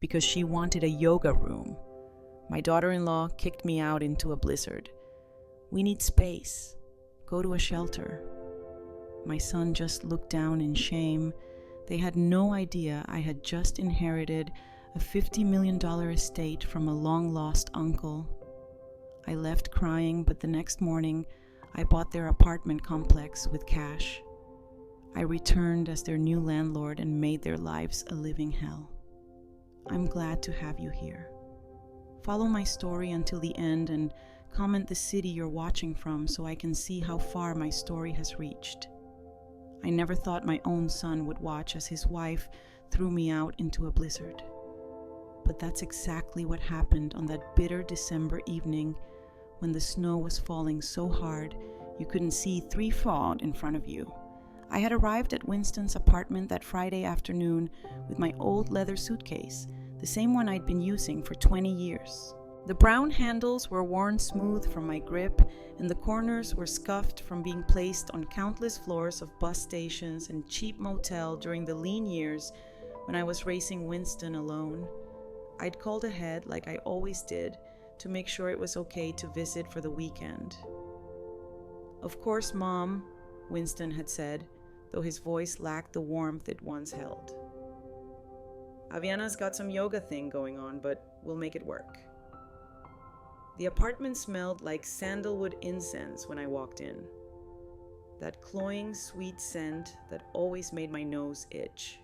because she wanted a yoga room. My daughter-in-law kicked me out into a blizzard. We need space. Go to a shelter. My son just looked down in shame. They had no idea I had just inherited a $50 million estate from a long-lost uncle. I left crying, but the next morning, I bought their apartment complex with cash. I returned as their new landlord and made their lives a living hell. I'm glad to have you here. Follow my story until the end and comment the city you're watching from so I can see how far my story has reached. I never thought my own son would watch as his wife threw me out into a blizzard. But that's exactly what happened on that bitter December evening when the snow was falling so hard you couldn't see 3 feet in front of you. I had arrived at Winston's apartment that Friday afternoon with my old leather suitcase, the same one I'd been using for 20 years. The brown handles were worn smooth from my grip, and the corners were scuffed from being placed on countless floors of bus stations and cheap motel during the lean years when I was raising Winston alone. I'd called ahead, like I always did, to make sure it was okay to visit for the weekend. "Of course, Mom," Winston had said, though his voice lacked the warmth it once held. "Aviana's got some yoga thing going on, but we'll make it work." The apartment smelled like sandalwood incense when I walked in. That cloying, sweet scent that always made my nose itch.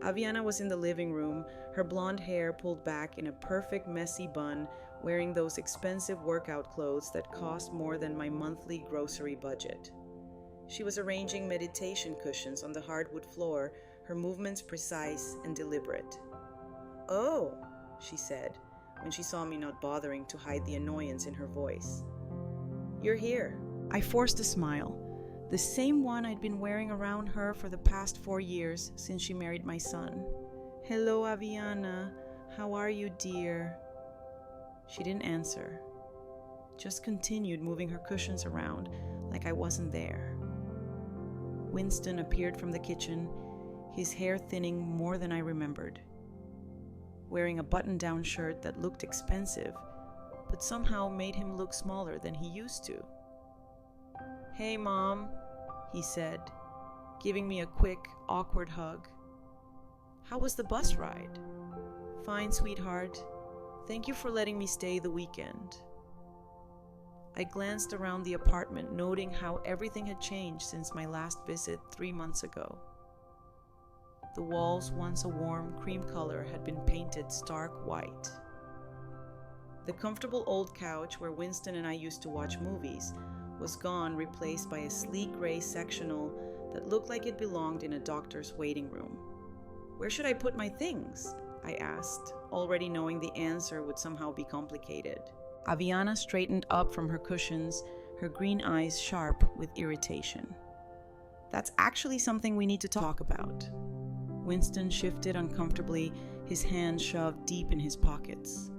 Aviana was in the living room, her blonde hair pulled back in a perfect messy bun, wearing those expensive workout clothes that cost more than my monthly grocery budget. She was arranging meditation cushions on the hardwood floor, her movements precise and deliberate. "Oh," she said, when she saw me not bothering to hide the annoyance in her voice. "You're here." I forced a smile, the same one I'd been wearing around her for the past 4 years since she married my son. "Hello, Aviana. How are you, dear?" She didn't answer, just continued moving her cushions around like I wasn't there. Winston appeared from the kitchen, his hair thinning more than I remembered, wearing a button-down shirt that looked expensive, but somehow made him look smaller than he used to. "Hey, Mom," he said, giving me a quick, awkward hug. "How was the bus ride?" "Fine, sweetheart. Thank you for letting me stay the weekend." I glanced around the apartment, noting how everything had changed since my last visit 3 months ago. The walls, once a warm cream color, had been painted stark white. The comfortable old couch where Winston and I used to watch movies was gone, replaced by a sleek gray sectional that looked like it belonged in a doctor's waiting room. "Where should I put my things?" I asked, already knowing the answer would somehow be complicated. Aviana straightened up from her cushions, her green eyes sharp with irritation. "That's actually something we need to talk about." Winston shifted uncomfortably, his hands shoved deep in his pockets.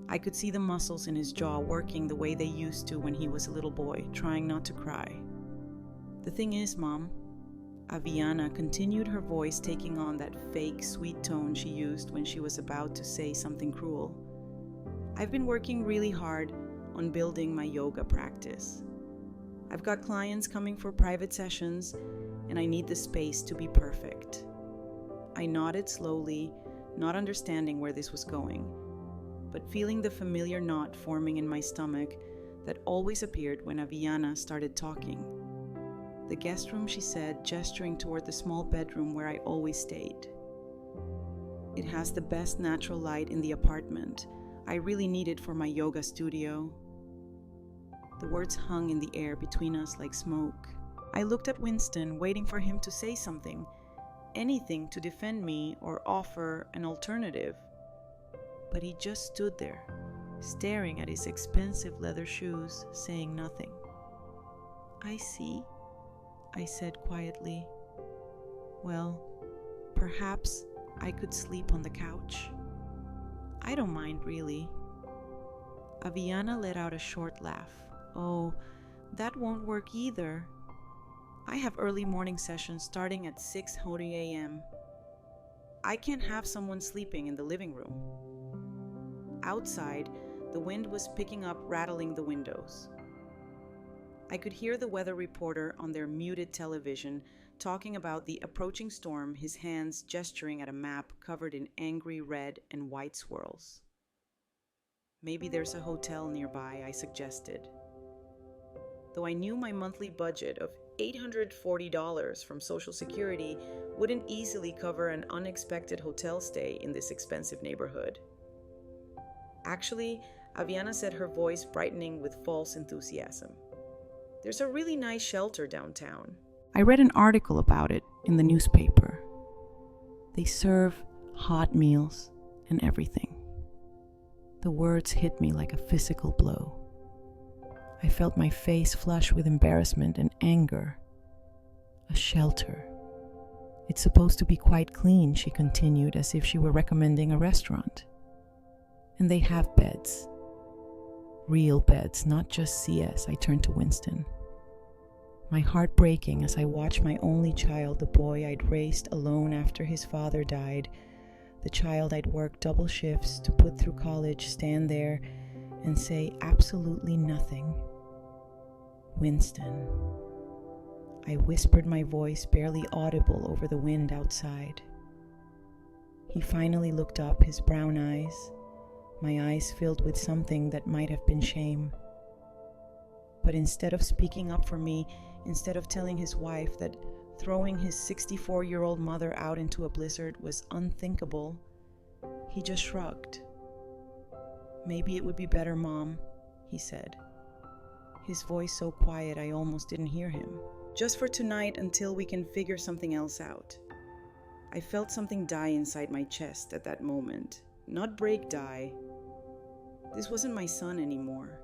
I could see the muscles in his jaw working the way they used to when he was a little boy, trying not to cry. "The thing is, Mom," Aviana continued, her voice taking on that fake, sweet tone she used when she was about to say something cruel. "I've been working really hard on building my yoga practice. I've got clients coming for private sessions, and I need the space to be perfect." I nodded slowly, not understanding where this was going, but feeling the familiar knot forming in my stomach that always appeared when Aviana started talking. "The guest room," she said, gesturing toward the small bedroom where I always stayed. "It has the best natural light in the apartment. I really need it for my yoga studio." The words hung in the air between us like smoke. I looked at Winston, waiting for him to say something, anything to defend me or offer an alternative. But he just stood there, staring at his expensive leather shoes, saying nothing. "I see," I said quietly. "Well, perhaps I could sleep on the couch. I don't mind, really." Aviana let out a short laugh. "Oh, that won't work either. I have early morning sessions starting at 6:30 a.m. I can't have someone sleeping in the living room. Outside, the wind was picking up, rattling the windows. I could hear the weather reporter on their muted television talking about the approaching storm, his hands gesturing at a map covered in angry red and white swirls. Maybe there's a hotel nearby, I suggested. Though I knew my monthly budget of $840 from Social Security wouldn't easily cover an unexpected hotel stay in this expensive neighborhood. Actually, Aviana said, her voice brightening with false enthusiasm. There's a really nice shelter downtown. I read an article about it in the newspaper. They serve hot meals and everything. The words hit me like a physical blow. I felt my face flush with embarrassment and anger. A shelter. It's supposed to be quite clean, she continued, as if she were recommending a restaurant. And they have beds. Real beds, not just CS. I turned to Winston. My heart breaking as I watched my only child, the boy I'd raised alone after his father died, the child I'd worked double shifts to put through college, stand there and say absolutely nothing. Winston. I whispered, my voice barely audible over the wind outside. He finally looked up, his brown eyes, my eyes filled with something that might have been shame. But instead of speaking up for me, instead of telling his wife that throwing his 64-year-old mother out into a blizzard was unthinkable, he just shrugged. Maybe it would be better, Mom, he said. His voice so quiet I almost didn't hear him. Just for tonight until we can figure something else out. I felt something die inside my chest at that moment. Not break, die. This wasn't my son anymore.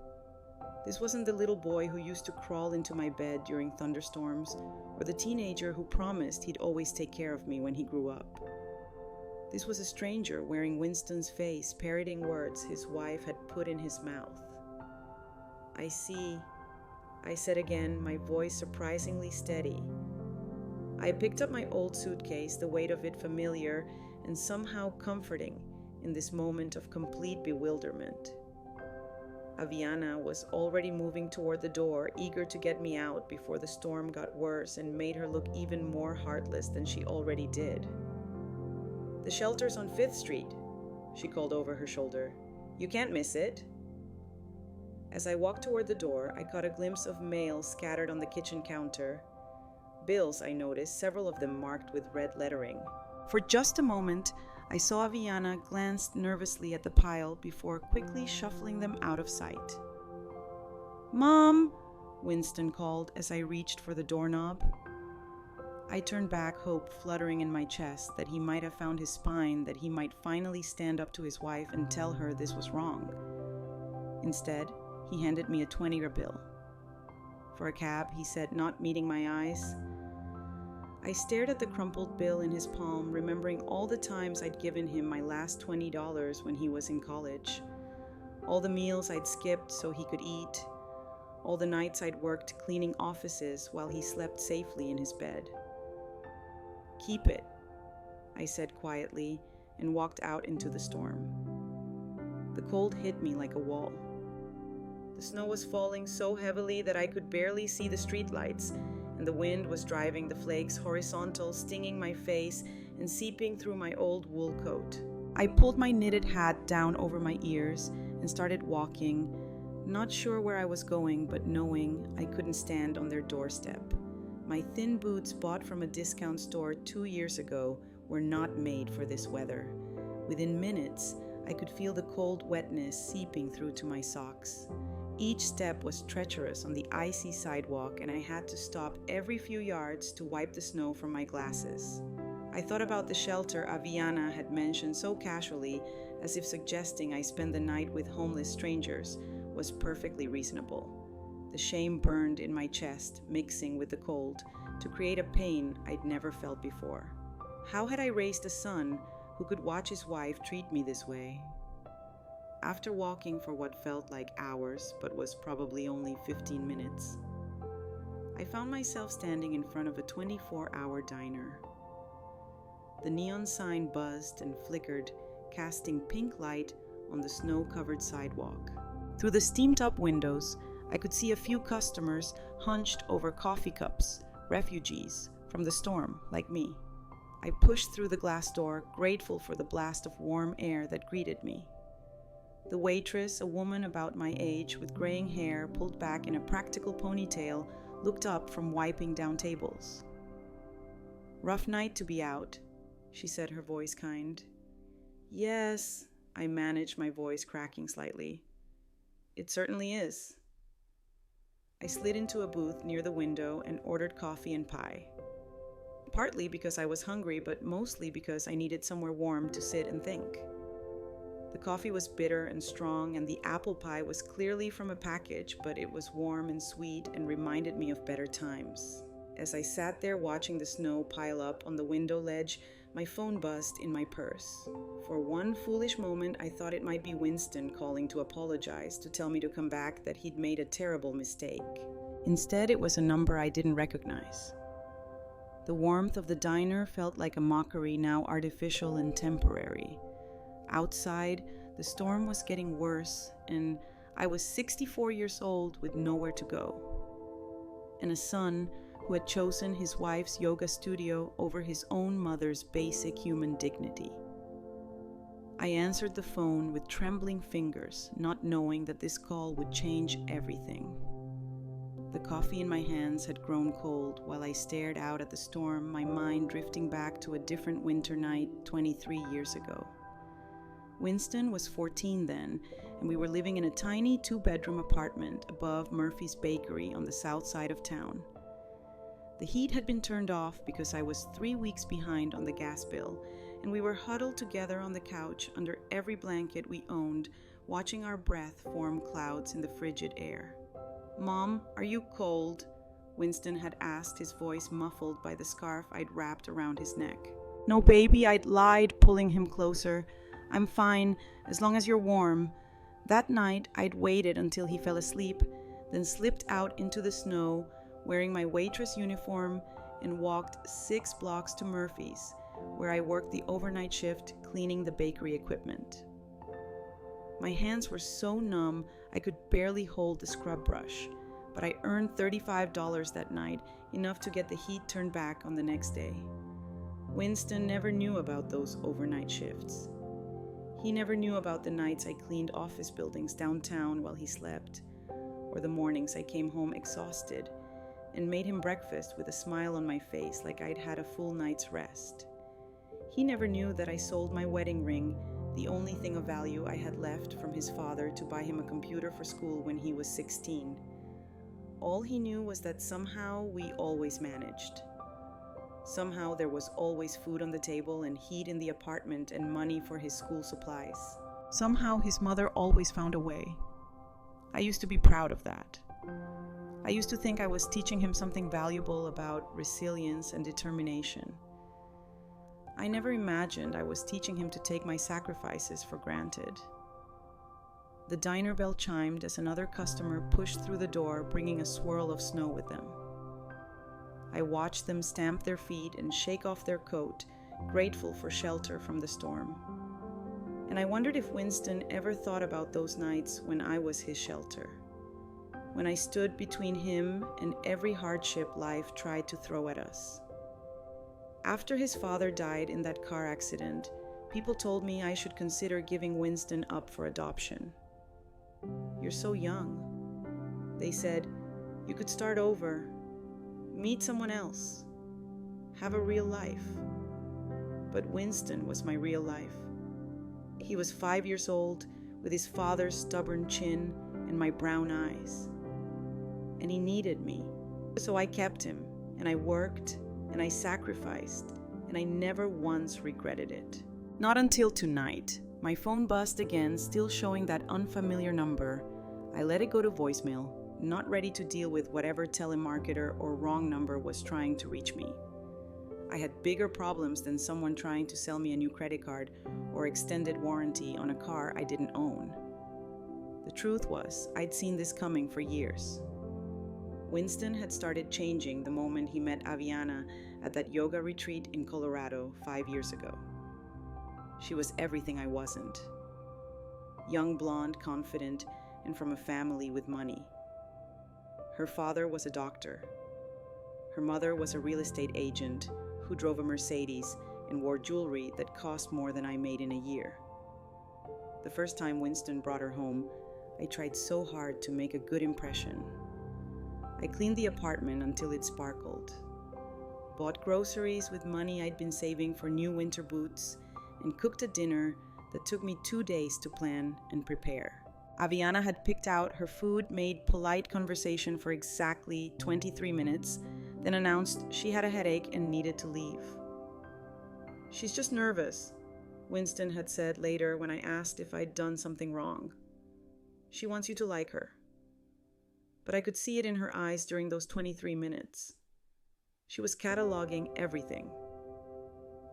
This wasn't the little boy who used to crawl into my bed during thunderstorms, or the teenager who promised he'd always take care of me when he grew up. This was a stranger wearing Winston's face, parroting words his wife had put in his mouth. I see, I said again, my voice surprisingly steady. I picked up my old suitcase, the weight of it familiar and somehow comforting in this moment of complete bewilderment. Aviana was already moving toward the door, eager to get me out before the storm got worse and made her look even more heartless than she already did. The shelter's on 5th Street, she called over her shoulder. You can't miss it. As I walked toward the door, I caught a glimpse of mail scattered on the kitchen counter. Bills, I noticed, several of them marked with red lettering. For just a moment, I saw Aviana glance nervously at the pile before quickly shuffling them out of sight. Mom, Winston called as I reached for the doorknob. I turned back, hope fluttering in my chest that he might have found his spine, that he might finally stand up to his wife and tell her this was wrong. Instead, he handed me a $20 bill. For a cab, he said, not meeting my eyes. I stared at the crumpled bill in his palm, remembering all the times I'd given him my last $20 when he was in college. All the meals I'd skipped so he could eat. All the nights I'd worked cleaning offices while he slept safely in his bed. Keep it, I said quietly, and walked out into the storm. The cold hit me like a wall. The snow was falling so heavily that I could barely see the streetlights, and the wind was driving the flakes horizontal, stinging my face and seeping through my old wool coat. I pulled my knitted hat down over my ears and started walking, not sure where I was going, but knowing I couldn't stand on their doorstep. My thin boots bought from a discount store 2 years ago were not made for this weather. Within minutes, I could feel the cold wetness seeping through to my socks. Each step was treacherous on the icy sidewalk, and I had to stop every few yards to wipe the snow from my glasses. I thought about the shelter Aviana had mentioned so casually, as if suggesting I spend the night with homeless strangers was perfectly reasonable. The shame burned in my chest, mixing with the cold, to create a pain I'd never felt before. How had I raised a son who could watch his wife treat me this way? After walking for what felt like hours, but was probably only 15 minutes, I found myself standing in front of a 24-hour diner. The neon sign buzzed and flickered, casting pink light on the snow-covered sidewalk. Through the steamed-up windows, I could see a few customers hunched over coffee cups, refugees from the storm like me. I pushed through the glass door, grateful for the blast of warm air that greeted me. The waitress, a woman about my age with graying hair pulled back in a practical ponytail, looked up from wiping down tables. "Rough night to be out," she said, her voice kind. "Yes," I managed, my voice cracking slightly. "It certainly is." I slid into a booth near the window and ordered coffee and pie. Partly because I was hungry, but mostly because I needed somewhere warm to sit and think. The coffee was bitter and strong, and the apple pie was clearly from a package, but it was warm and sweet and reminded me of better times. As I sat there watching the snow pile up on the window ledge, my phone buzzed in my purse. For one foolish moment, I thought it might be Winston calling to apologize, to tell me to come back, that he'd made a terrible mistake. Instead, it was a number I didn't recognize. The warmth of the diner felt like a mockery, now artificial and temporary. Outside, the storm was getting worse, and I was 64 years old with nowhere to go. And a son who had chosen his wife's yoga studio over his own mother's basic human dignity. I answered the phone with trembling fingers, not knowing that this call would change everything. The coffee in my hands had grown cold while I stared out at the storm, my mind drifting back to a different winter night 23 years ago. Winston was 14 then, and we were living in a tiny 2-bedroom apartment above Murphy's Bakery on the south side of town. The heat had been turned off because I was 3 weeks behind on the gas bill, and we were huddled together on the couch under every blanket we owned, watching our breath form clouds in the frigid air. "Mom, are you cold?" Winston had asked, his voice muffled by the scarf I'd wrapped around his neck. "No, baby," I'd lied, pulling him closer. "I'm fine, as long as you're warm." That night, I'd waited until he fell asleep, then slipped out into the snow, wearing my waitress uniform, and walked 6 blocks to Murphy's, where I worked the overnight shift cleaning the bakery equipment. My hands were so numb I could barely hold the scrub brush, but I earned $35 that night, enough to get the heat turned back on the next day. Winston never knew about those overnight shifts. He never knew about the nights I cleaned office buildings downtown while he slept, or the mornings I came home exhausted and made him breakfast with a smile on my face like I'd had a full night's rest. He never knew that I sold my wedding ring, the only thing of value I had left from his father, to buy him a computer for school when he was 16. All he knew was that somehow we always managed. Somehow there was always food on the table and heat in the apartment and money for his school supplies. Somehow his mother always found a way. I used to be proud of that. I used to think I was teaching him something valuable about resilience and determination. I never imagined I was teaching him to take my sacrifices for granted. The diner bell chimed as another customer pushed through the door, bringing a swirl of snow with them. I watched them stamp their feet and shake off their coat, grateful for shelter from the storm. And I wondered if Winston ever thought about those nights when I was his shelter, when I stood between him and every hardship life tried to throw at us. After his father died in that car accident, people told me I should consider giving Winston up for adoption. "You're so young," they said. "You could start over, meet someone else, have a real life." But Winston was my real life. He was 5 years old, with his father's stubborn chin and my brown eyes. And he needed me. So I kept him, and I worked, and I sacrificed, and I never once regretted it. Not until tonight. My phone buzzed again, still showing that unfamiliar number. I let it go to voicemail, not ready to deal with whatever telemarketer or wrong number was trying to reach me. I had bigger problems than someone trying to sell me a new credit card or extended warranty on a car I didn't own. The truth was, I'd seen this coming for years. Winston had started changing the moment he met Aviana at that yoga retreat in Colorado 5 years ago. She was everything I wasn't. Young, blonde, confident, and from a family with money. Her father was a doctor. Her mother was a real estate agent who drove a Mercedes and wore jewelry that cost more than I made in a year. The first time Winston brought her home, I tried so hard to make a good impression. I cleaned the apartment until it sparkled, bought groceries with money I'd been saving for new winter boots, and cooked a dinner that took me 2 days to plan and prepare. Aviana had picked out her food, made polite conversation for exactly 23 minutes, then announced she had a headache and needed to leave. "She's just nervous," Winston had said later when I asked if I'd done something wrong. "She wants you to like her." But I could see it in her eyes during those 23 minutes. She was cataloging everything.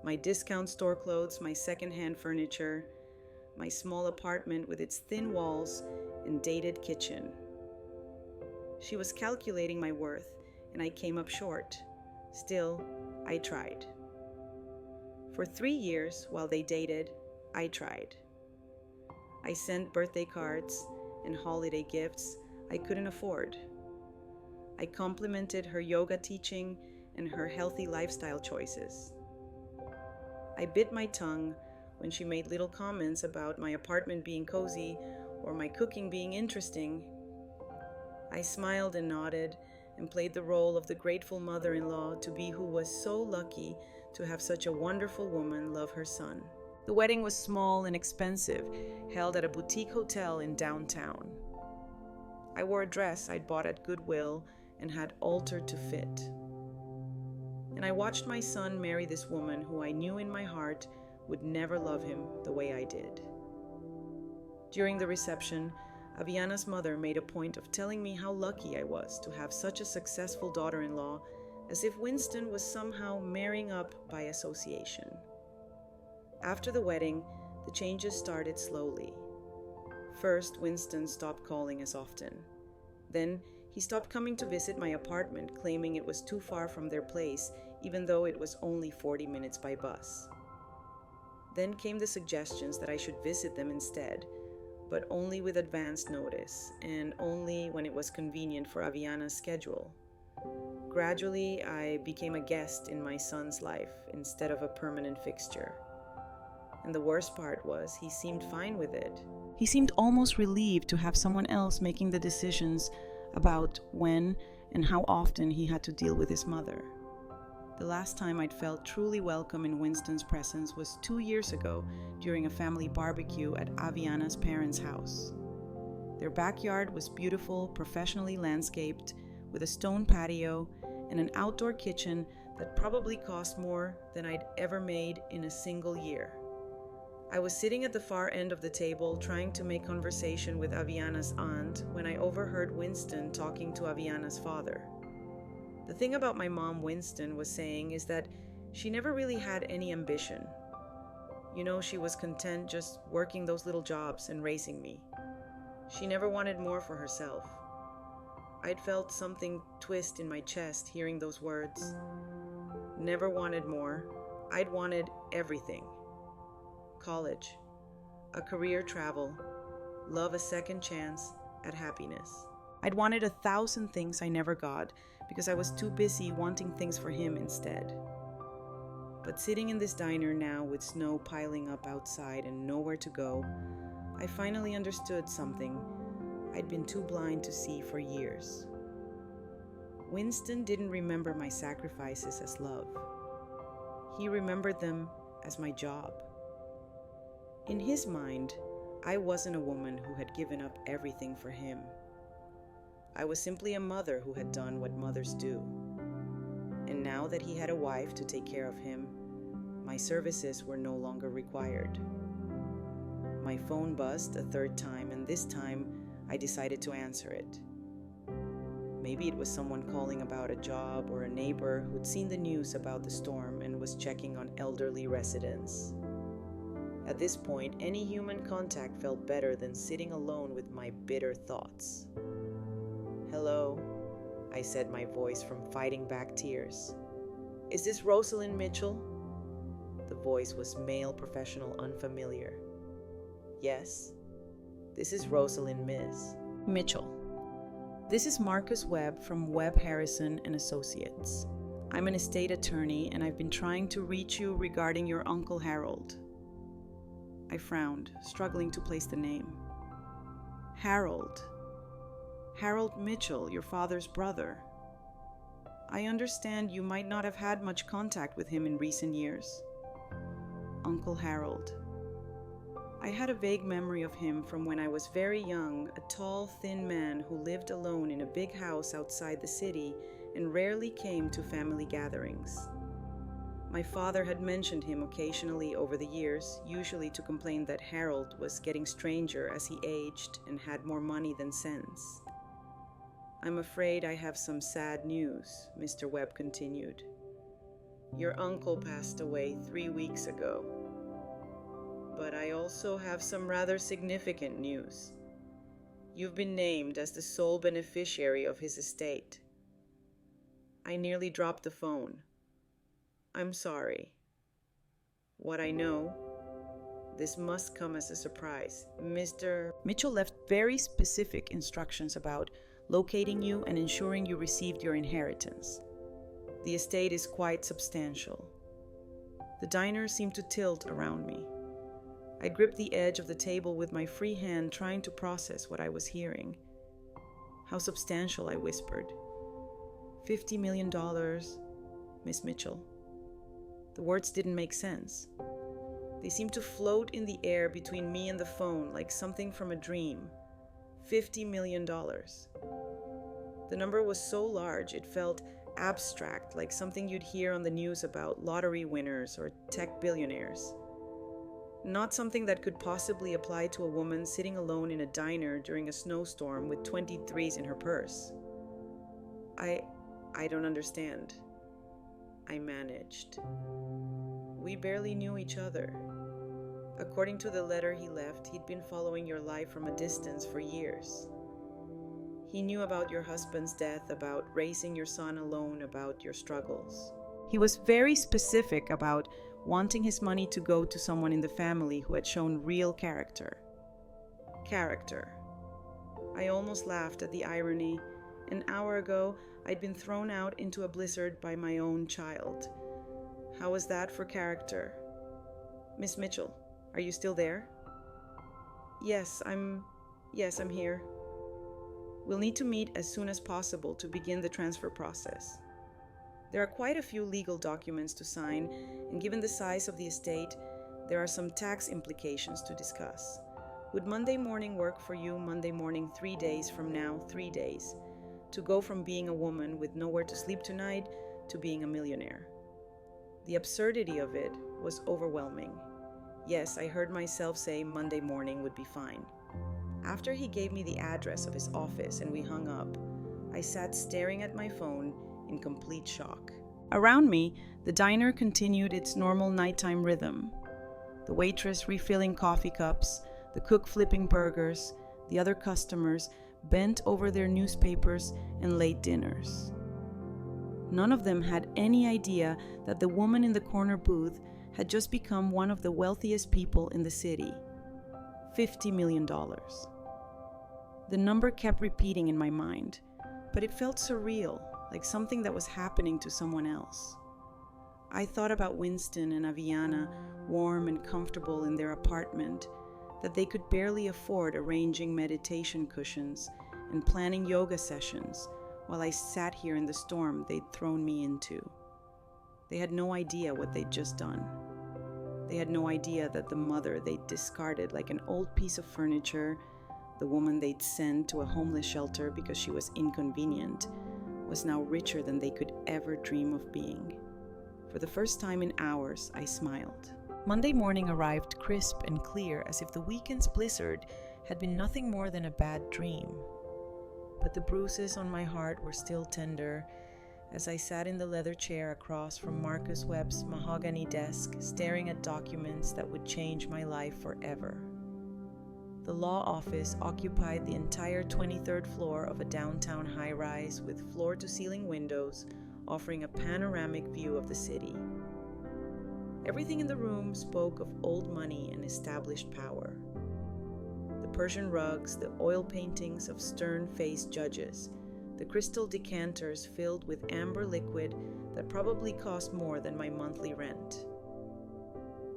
My discount store clothes, my secondhand furniture, my small apartment with its thin walls and dated kitchen. She was calculating my worth, and I came up short. Still, I tried. For 3 years, while they dated, I tried. I sent birthday cards and holiday gifts I couldn't afford. I complimented her yoga teaching and her healthy lifestyle choices. I bit my tongue when she made little comments about my apartment being cozy or my cooking being interesting. I smiled and nodded and played the role of the grateful mother-in-law to be who was so lucky to have such a wonderful woman love her son. The wedding was small and expensive, held at a boutique hotel in downtown. I wore a dress I'd bought at Goodwill and had altered to fit. And I watched my son marry this woman who I knew in my heart would never love him the way I did. During the reception, Aviana's mother made a point of telling me how lucky I was to have such a successful daughter-in-law, as if Winston was somehow marrying up by association. After the wedding, the changes started slowly. First, Winston stopped calling as often. Then, he stopped coming to visit my apartment, claiming it was too far from their place, even though it was only 40 minutes by bus. Then came the suggestions that I should visit them instead, but only with advance notice, and only when it was convenient for Aviana's schedule. Gradually, I became a guest in my son's life instead of a permanent fixture. And the worst part was, he seemed fine with it. He seemed almost relieved to have someone else making the decisions about when and how often he had to deal with his mother. The last time I'd felt truly welcome in Winston's presence was 2 years ago during a family barbecue at Aviana's parents' house. Their backyard was beautiful, professionally landscaped, with a stone patio and an outdoor kitchen that probably cost more than I'd ever made in a single year. I was sitting at the far end of the table trying to make conversation with Aviana's aunt when I overheard Winston talking to Aviana's father. The thing about my mom, Winston was saying, is that she never really had any ambition. You know, she was content just working those little jobs and raising me. She never wanted more for herself. I'd felt something twist in my chest hearing those words. Never wanted more. I'd wanted everything. College, a career travel, love a second chance at happiness. I'd wanted 1,000 things I never got because I was too busy wanting things for him instead. But sitting in this diner now with snow piling up outside and nowhere to go, I finally understood something I'd been too blind to see for years. Winston didn't remember my sacrifices as love. He remembered them as my job. In his mind, I wasn't a woman who had given up everything for him. I was simply a mother who had done what mothers do. And now that he had a wife to take care of him, my services were no longer required. My phone buzzed a third time, and this time I decided to answer it. Maybe it was someone calling about a job or a neighbor who'd seen the news about the storm and was checking on elderly residents. At this point, any human contact felt better than sitting alone with my bitter thoughts. "Hello," I said, my voice from fighting back tears. Is this Rosalind Mitchell? The voice was male, professional, unfamiliar. Yes, this is Rosalind Miss Mitchell. This is Marcus Webb from Webb Harrison and Associates. I'm an estate attorney and I've been trying to reach you regarding your Uncle Harold. I frowned, struggling to place the name. Harold. Harold Mitchell, your father's brother. I understand you might not have had much contact with him in recent years. Uncle Harold. I had a vague memory of him from when I was very young, a tall, thin man who lived alone in a big house outside the city and rarely came to family gatherings. My father had mentioned him occasionally over the years, usually to complain that Harold was getting stranger as he aged and had more money than sense. I'm afraid I have some sad news, Mr. Webb continued. Your uncle passed away 3 weeks ago. But I also have some rather significant news. You've been named as the sole beneficiary of his estate. I nearly dropped the phone. I'm sorry. What I know, this must come as a surprise. Mr. Mitchell left very specific instructions about locating you and ensuring you received your inheritance. The estate is quite substantial. The diner seemed to tilt around me. I gripped the edge of the table with my free hand, trying to process what I was hearing. How substantial, I whispered. $50 million, Miss Mitchell. The words didn't make sense. They seemed to float in the air between me and the phone like something from a dream. $50 million. The number was so large it felt abstract, like something you'd hear on the news about lottery winners or tech billionaires. Not something that could possibly apply to a woman sitting alone in a diner during a snowstorm with 23s in her purse. I don't understand. I managed. We barely knew each other. According to the letter he left, he'd been following your life from a distance for years. He knew about your husband's death, about raising your son alone, about your struggles. He was very specific about wanting his money to go to someone in the family who had shown real character. Character. I almost laughed at the irony. An hour ago, I'd been thrown out into a blizzard by my own child. How was that for character? Miss Mitchell, are you still there? Yes, I'm here. We'll need to meet as soon as possible to begin the transfer process. There are quite a few legal documents to sign, and given the size of the estate, there are some tax implications to discuss. Would Monday morning work for you? Monday morning 3 days from now, 3 days, to go from being a woman with nowhere to sleep tonight to being a millionaire. The absurdity of it was overwhelming. Yes, I heard myself say Monday morning would be fine. After he gave me the address of his office and we hung up, I sat staring at my phone in complete shock. Around me, the diner continued its normal nighttime rhythm. The waitress refilling coffee cups, the cook flipping burgers, the other customers bent over their newspapers and late dinners. None of them had any idea that the woman in the corner booth had just become one of the wealthiest people in the city. $50 million. The number kept repeating in my mind, but it felt surreal, like something that was happening to someone else. I thought about Winston and Aviana, warm and comfortable in their apartment, that they could barely afford arranging meditation cushions and planning yoga sessions while I sat here in the storm they'd thrown me into. They had no idea what they'd just done. They had no idea that the mother they'd discarded like an old piece of furniture, the woman they'd sent to a homeless shelter because she was inconvenient, was now richer than they could ever dream of being. For the first time in hours, I smiled. Monday morning arrived crisp and clear, as if the weekend's blizzard had been nothing more than a bad dream. But the bruises on my heart were still tender as I sat in the leather chair across from Marcus Webb's mahogany desk, staring at documents that would change my life forever. The law office occupied the entire 23rd floor of a downtown high-rise with floor-to-ceiling windows, offering a panoramic view of the city. Everything in the room spoke of old money and established power. The Persian rugs, the oil paintings of stern-faced judges, the crystal decanters filled with amber liquid that probably cost more than my monthly rent.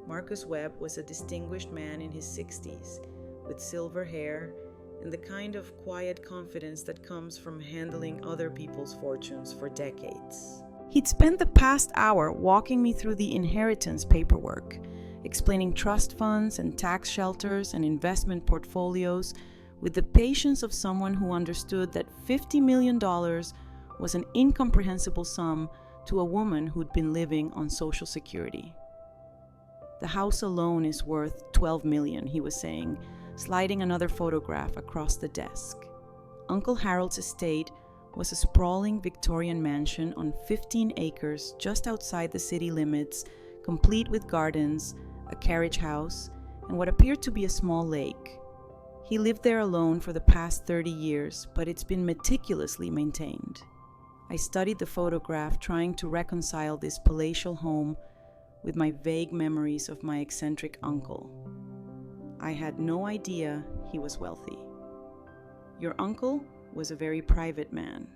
Marcus Webb was a distinguished man in his 60s, with silver hair and the kind of quiet confidence that comes from handling other people's fortunes for decades. He'd spent the past hour walking me through the inheritance paperwork, explaining trust funds and tax shelters and investment portfolios with the patience of someone who understood that $50 million was an incomprehensible sum to a woman who'd been living on Social Security. The house alone is worth $12 million, he was saying, sliding another photograph across the desk. Uncle Harold's estate was a sprawling Victorian mansion on 15 acres just outside the city limits, complete with gardens, a carriage house, and what appeared to be a small lake. He lived there alone for the past 30 years, but it's been meticulously maintained. I studied the photograph, trying to reconcile this palatial home with my vague memories of my eccentric uncle. I had no idea he was wealthy. Your uncle was a very private man.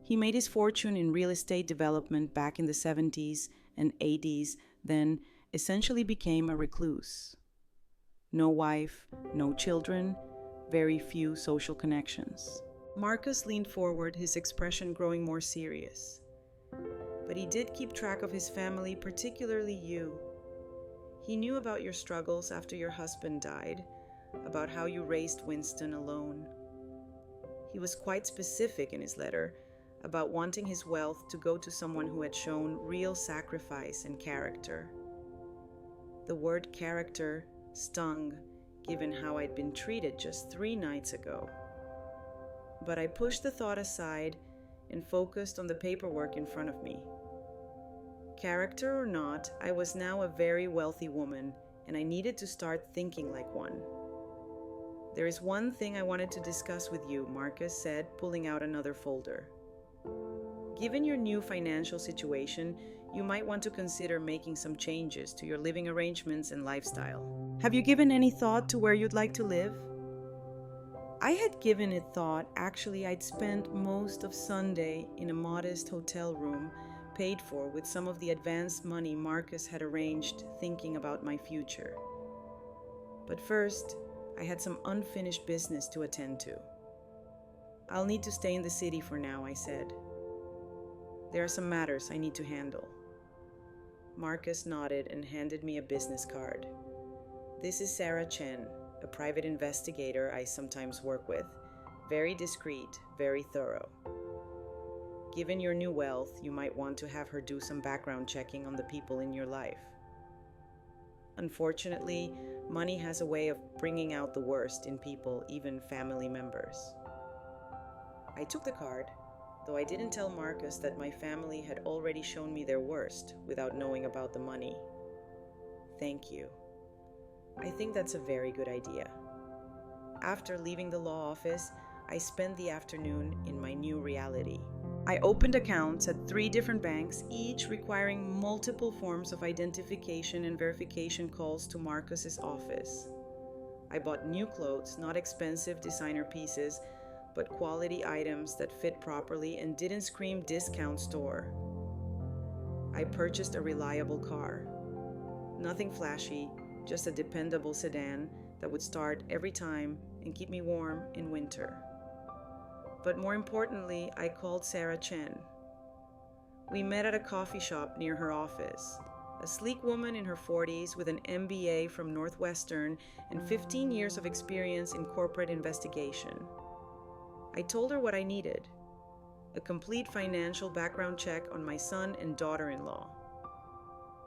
He made his fortune in real estate development back in the 70s and 80s, then essentially became a recluse. No wife, no children, very few social connections. Marcus leaned forward, his expression growing more serious. But he did keep track of his family, particularly you. He knew about your struggles after your husband died, about how you raised Winston alone. He was quite specific in his letter about wanting his wealth to go to someone who had shown real sacrifice and character. The word character stung, given how I'd been treated just 3 nights ago. But I pushed the thought aside and focused on the paperwork in front of me. Character or not, I was now a very wealthy woman, and I needed to start thinking like one. There is one thing I wanted to discuss with you, Marcus said, pulling out another folder. Given your new financial situation, you might want to consider making some changes to your living arrangements and lifestyle. Have you given any thought to where you'd like to live? I had given it thought. Actually, I'd spent most of Sunday in a modest hotel room, paid for with some of the advance money Marcus had arranged, thinking about my future. But first, I had some unfinished business to attend to. I'll need to stay in the city for now, I said. There are some matters I need to handle. Marcus nodded and handed me a business card. This is Sarah Chen, a private investigator I sometimes work with. Very discreet, very thorough. Given your new wealth, you might want to have her do some background checking on the people in your life. Unfortunately, money has a way of bringing out the worst in people, even family members. I took the card, though I didn't tell Marcus that my family had already shown me their worst without knowing about the money. Thank you. I think that's a very good idea. After leaving the law office, I spent the afternoon in my new reality. I opened accounts at 3 different banks, each requiring multiple forms of identification and verification calls to Marcus's office. I bought new clothes, not expensive designer pieces, but quality items that fit properly and didn't scream discount store. I purchased a reliable car. Nothing flashy, just a dependable sedan that would start every time and keep me warm in winter. But more importantly, I called Sarah Chen. We met at a coffee shop near her office. A sleek woman in her 40s with an MBA from Northwestern and 15 years of experience in corporate investigation. I told her what I needed: a complete financial background check on my son and daughter-in-law.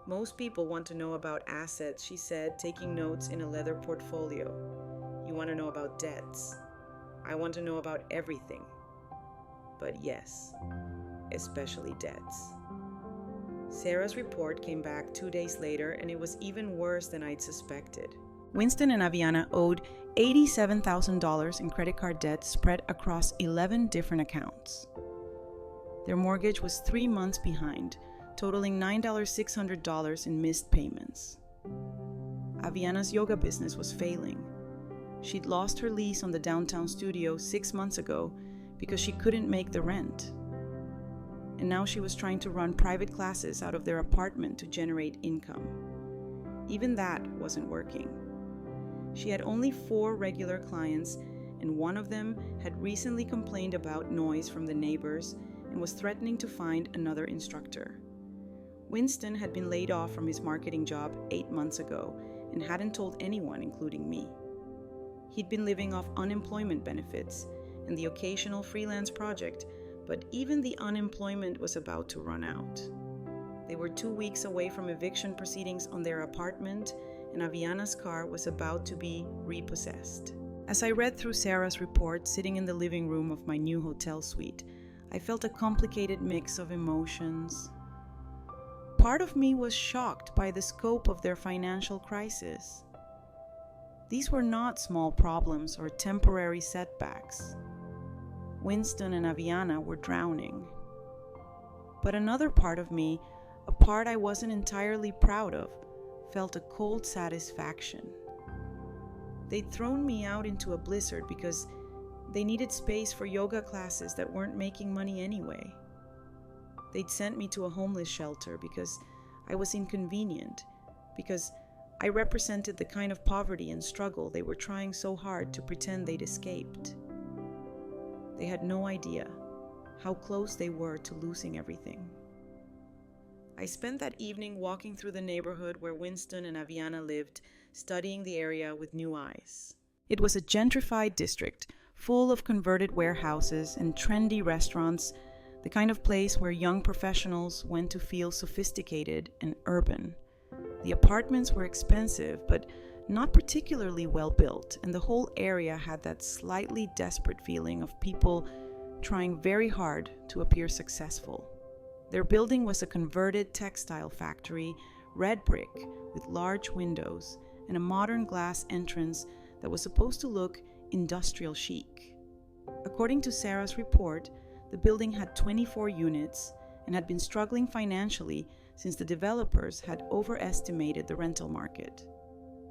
Most people want to know about assets, she said, taking notes in a leather portfolio. You want to know about debts. I want to know about everything. But yes, especially debts. Sarah's report came back 2 days later, and it was even worse than I'd suspected. Winston and Aviana owed $87,000 in credit card debt spread across 11 different accounts. Their mortgage was 3 months behind, totaling $9,600 in missed payments. Aviana's yoga business was failing. She'd lost her lease on the downtown studio 6 months ago because she couldn't make the rent. And now she was trying to run private classes out of their apartment to generate income. Even that wasn't working. She had only 4 regular clients, and one of them had recently complained about noise from the neighbors and was threatening to find another instructor. Winston had been laid off from his marketing job 8 months ago and hadn't told anyone, including me. He'd been living off unemployment benefits and the occasional freelance project, but even the unemployment was about to run out. They were 2 weeks away from eviction proceedings on their apartment, and Aviana's car was about to be repossessed. As I read through Sarah's report sitting in the living room of my new hotel suite, I felt a complicated mix of emotions. Part of me was shocked by the scope of their financial crisis. These were not small problems or temporary setbacks. Winston and Aviana were drowning. But another part of me, a part I wasn't entirely proud of, felt a cold satisfaction. They'd thrown me out into a blizzard because they needed space for yoga classes that weren't making money anyway. They'd sent me to a homeless shelter because I was inconvenient, because I represented the kind of poverty and struggle they were trying so hard to pretend they'd escaped. They had no idea how close they were to losing everything. I spent that evening walking through the neighborhood where Winston and Aviana lived, studying the area with new eyes. It was a gentrified district, full of converted warehouses and trendy restaurants, the kind of place where young professionals went to feel sophisticated and urban. The apartments were expensive, but not particularly well built, and the whole area had that slightly desperate feeling of people trying very hard to appear successful. Their building was a converted textile factory, red brick with large windows and a modern glass entrance that was supposed to look industrial chic. According to Sarah's report, the building had 24 units and had been struggling financially since the developers had overestimated the rental market.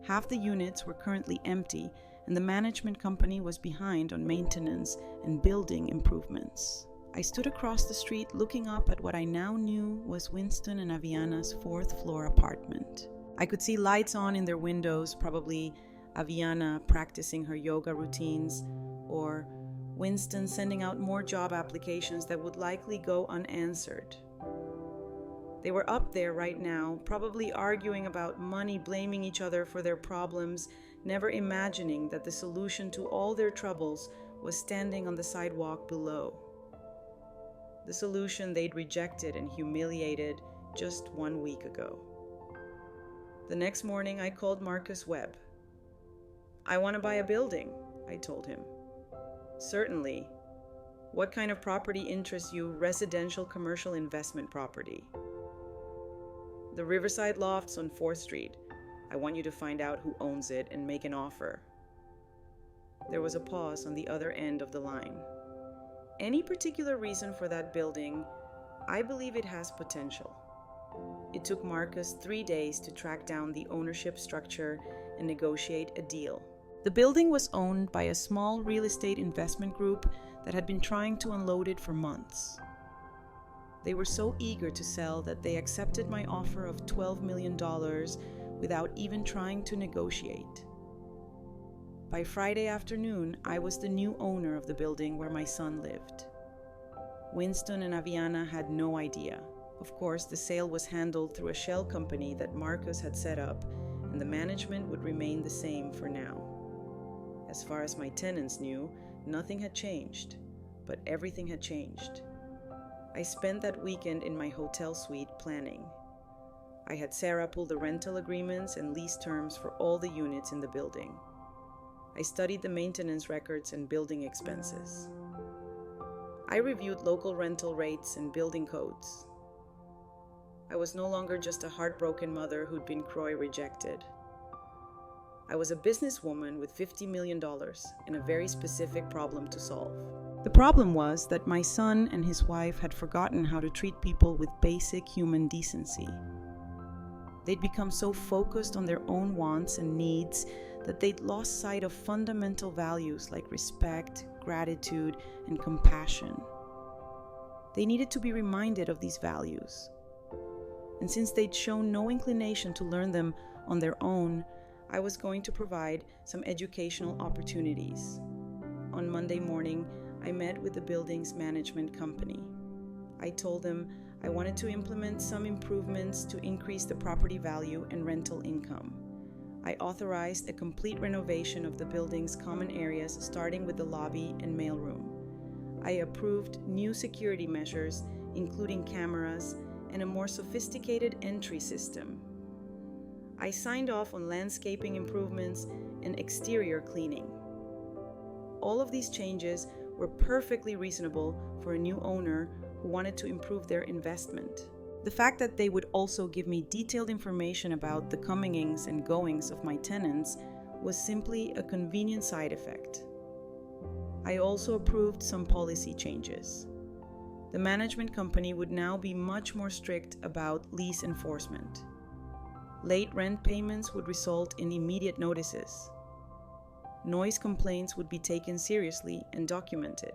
Half the units were currently empty, and the management company was behind on maintenance and building improvements. I stood across the street looking up at what I now knew was Winston and Aviana's 4th floor apartment. I could see lights on in their windows, probably Aviana practicing her yoga routines, or Winston sending out more job applications that would likely go unanswered. They were up there right now, probably arguing about money, blaming each other for their problems, never imagining that the solution to all their troubles was standing on the sidewalk below. The solution they'd rejected and humiliated just 1 week ago. The next morning, I called Marcus Webb. "I want to buy a building," I told him. "Certainly. What kind of property interests you? Residential, commercial, investment property?" "The Riverside Lofts on 4th Street. I want you to find out who owns it and make an offer." There was a pause on the other end of the line. "Any particular reason for that building?" "I believe it has potential." It took Marcus 3 days to track down the ownership structure and negotiate a deal. The building was owned by a small real estate investment group that had been trying to unload it for months. They were so eager to sell that they accepted my offer of $12 million without even trying to negotiate. By Friday afternoon, I was the new owner of the building where my son lived. Winston and Aviana had no idea. Of course, the sale was handled through a shell company that Marcus had set up, and the management would remain the same for now. As far as my tenants knew, nothing had changed, but everything had changed. I spent that weekend in my hotel suite planning. I had Sarah pull the rental agreements and lease terms for all the units in the building. I studied the maintenance records and building expenses. I reviewed local rental rates and building codes. I was no longer just a heartbroken mother who'd been cruelly rejected. I was a businesswoman with $50 million and a very specific problem to solve. The problem was that my son and his wife had forgotten how to treat people with basic human decency. They'd become so focused on their own wants and needs that they'd lost sight of fundamental values like respect, gratitude, and compassion. They needed to be reminded of these values. And since they'd shown no inclination to learn them on their own, I was going to provide some educational opportunities. On Monday morning, I met with the building's management company. I told them I wanted to implement some improvements to increase the property value and rental income. I authorized a complete renovation of the building's common areas, starting with the lobby and mailroom. I approved new security measures, including cameras and a more sophisticated entry system. I signed off on landscaping improvements and exterior cleaning. All of these changes were perfectly reasonable for a new owner who wanted to improve their investment. The fact that they would also give me detailed information about the comings and goings of my tenants was simply a convenient side effect. I also approved some policy changes. The management company would now be much more strict about lease enforcement. Late rent payments would result in immediate notices. Noise complaints would be taken seriously and documented.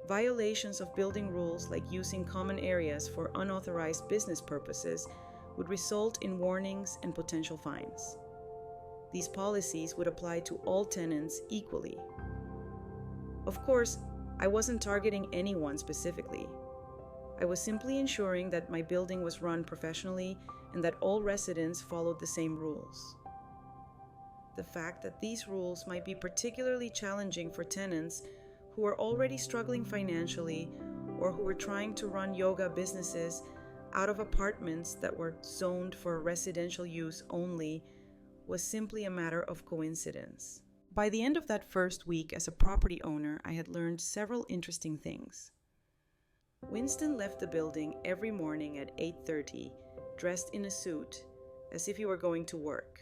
Violations of building rules, like using common areas for unauthorized business purposes, would result in warnings and potential fines. These policies would apply to all tenants equally. Of course, I wasn't targeting anyone specifically. I was simply ensuring that my building was run professionally and that all residents followed the same rules. The fact that these rules might be particularly challenging for tenants who are already struggling financially or who were trying to run yoga businesses out of apartments that were zoned for residential use only was simply a matter of coincidence. By the end of that first week as a property owner, I had learned several interesting things. Winston left the building every morning at 8:30, dressed in a suit, as if he were going to work.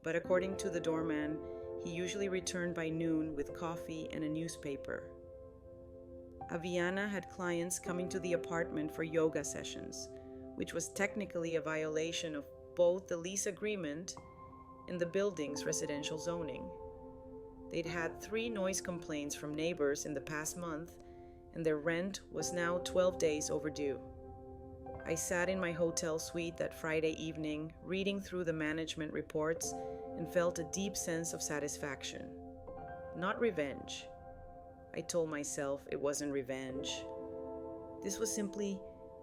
But according to the doorman, he usually returned by noon with coffee and a newspaper. Aviana had clients coming to the apartment for yoga sessions, which was technically a violation of both the lease agreement and the building's residential zoning. They'd had 3 noise complaints from neighbors in the past month, and their rent was now 12 days overdue. I sat in my hotel suite that Friday evening, reading through the management reports, and felt a deep sense of satisfaction. Not revenge. I told myself it wasn't revenge. This was simply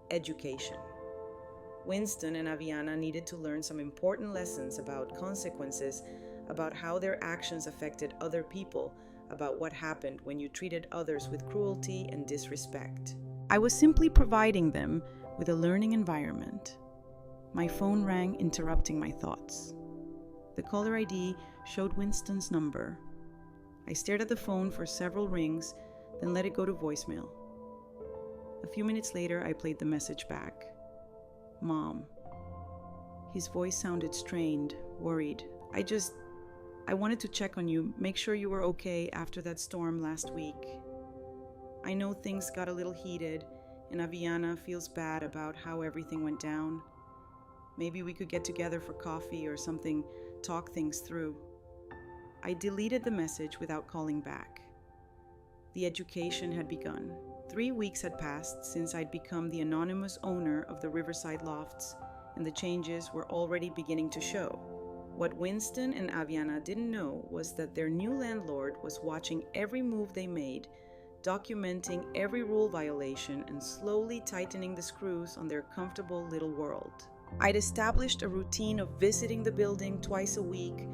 education. Winston and Aviana needed to learn some important lessons about consequences, about how their actions affected other people, about what happened when you treated others with cruelty and disrespect. I was simply providing them with a learning environment. My phone rang, interrupting my thoughts. The caller ID showed Winston's number. I stared at the phone for several rings, then let it go to voicemail. A few minutes later, I played the message back. Mom. His voice sounded strained, worried. I wanted to check on you, make sure you were okay after that storm last week. I know things got a little heated, and Aviana feels bad about how everything went down. Maybe we could get together for coffee or something, talk things through. I deleted the message without calling back. The education had begun. 3 weeks had passed since I'd become the anonymous owner of the Riverside Lofts, and the changes were already beginning to show. What Winston and Aviana didn't know was that their new landlord was watching every move they made, documenting every rule violation, and slowly tightening the screws on their comfortable little world. I'd established a routine of visiting the building twice a week,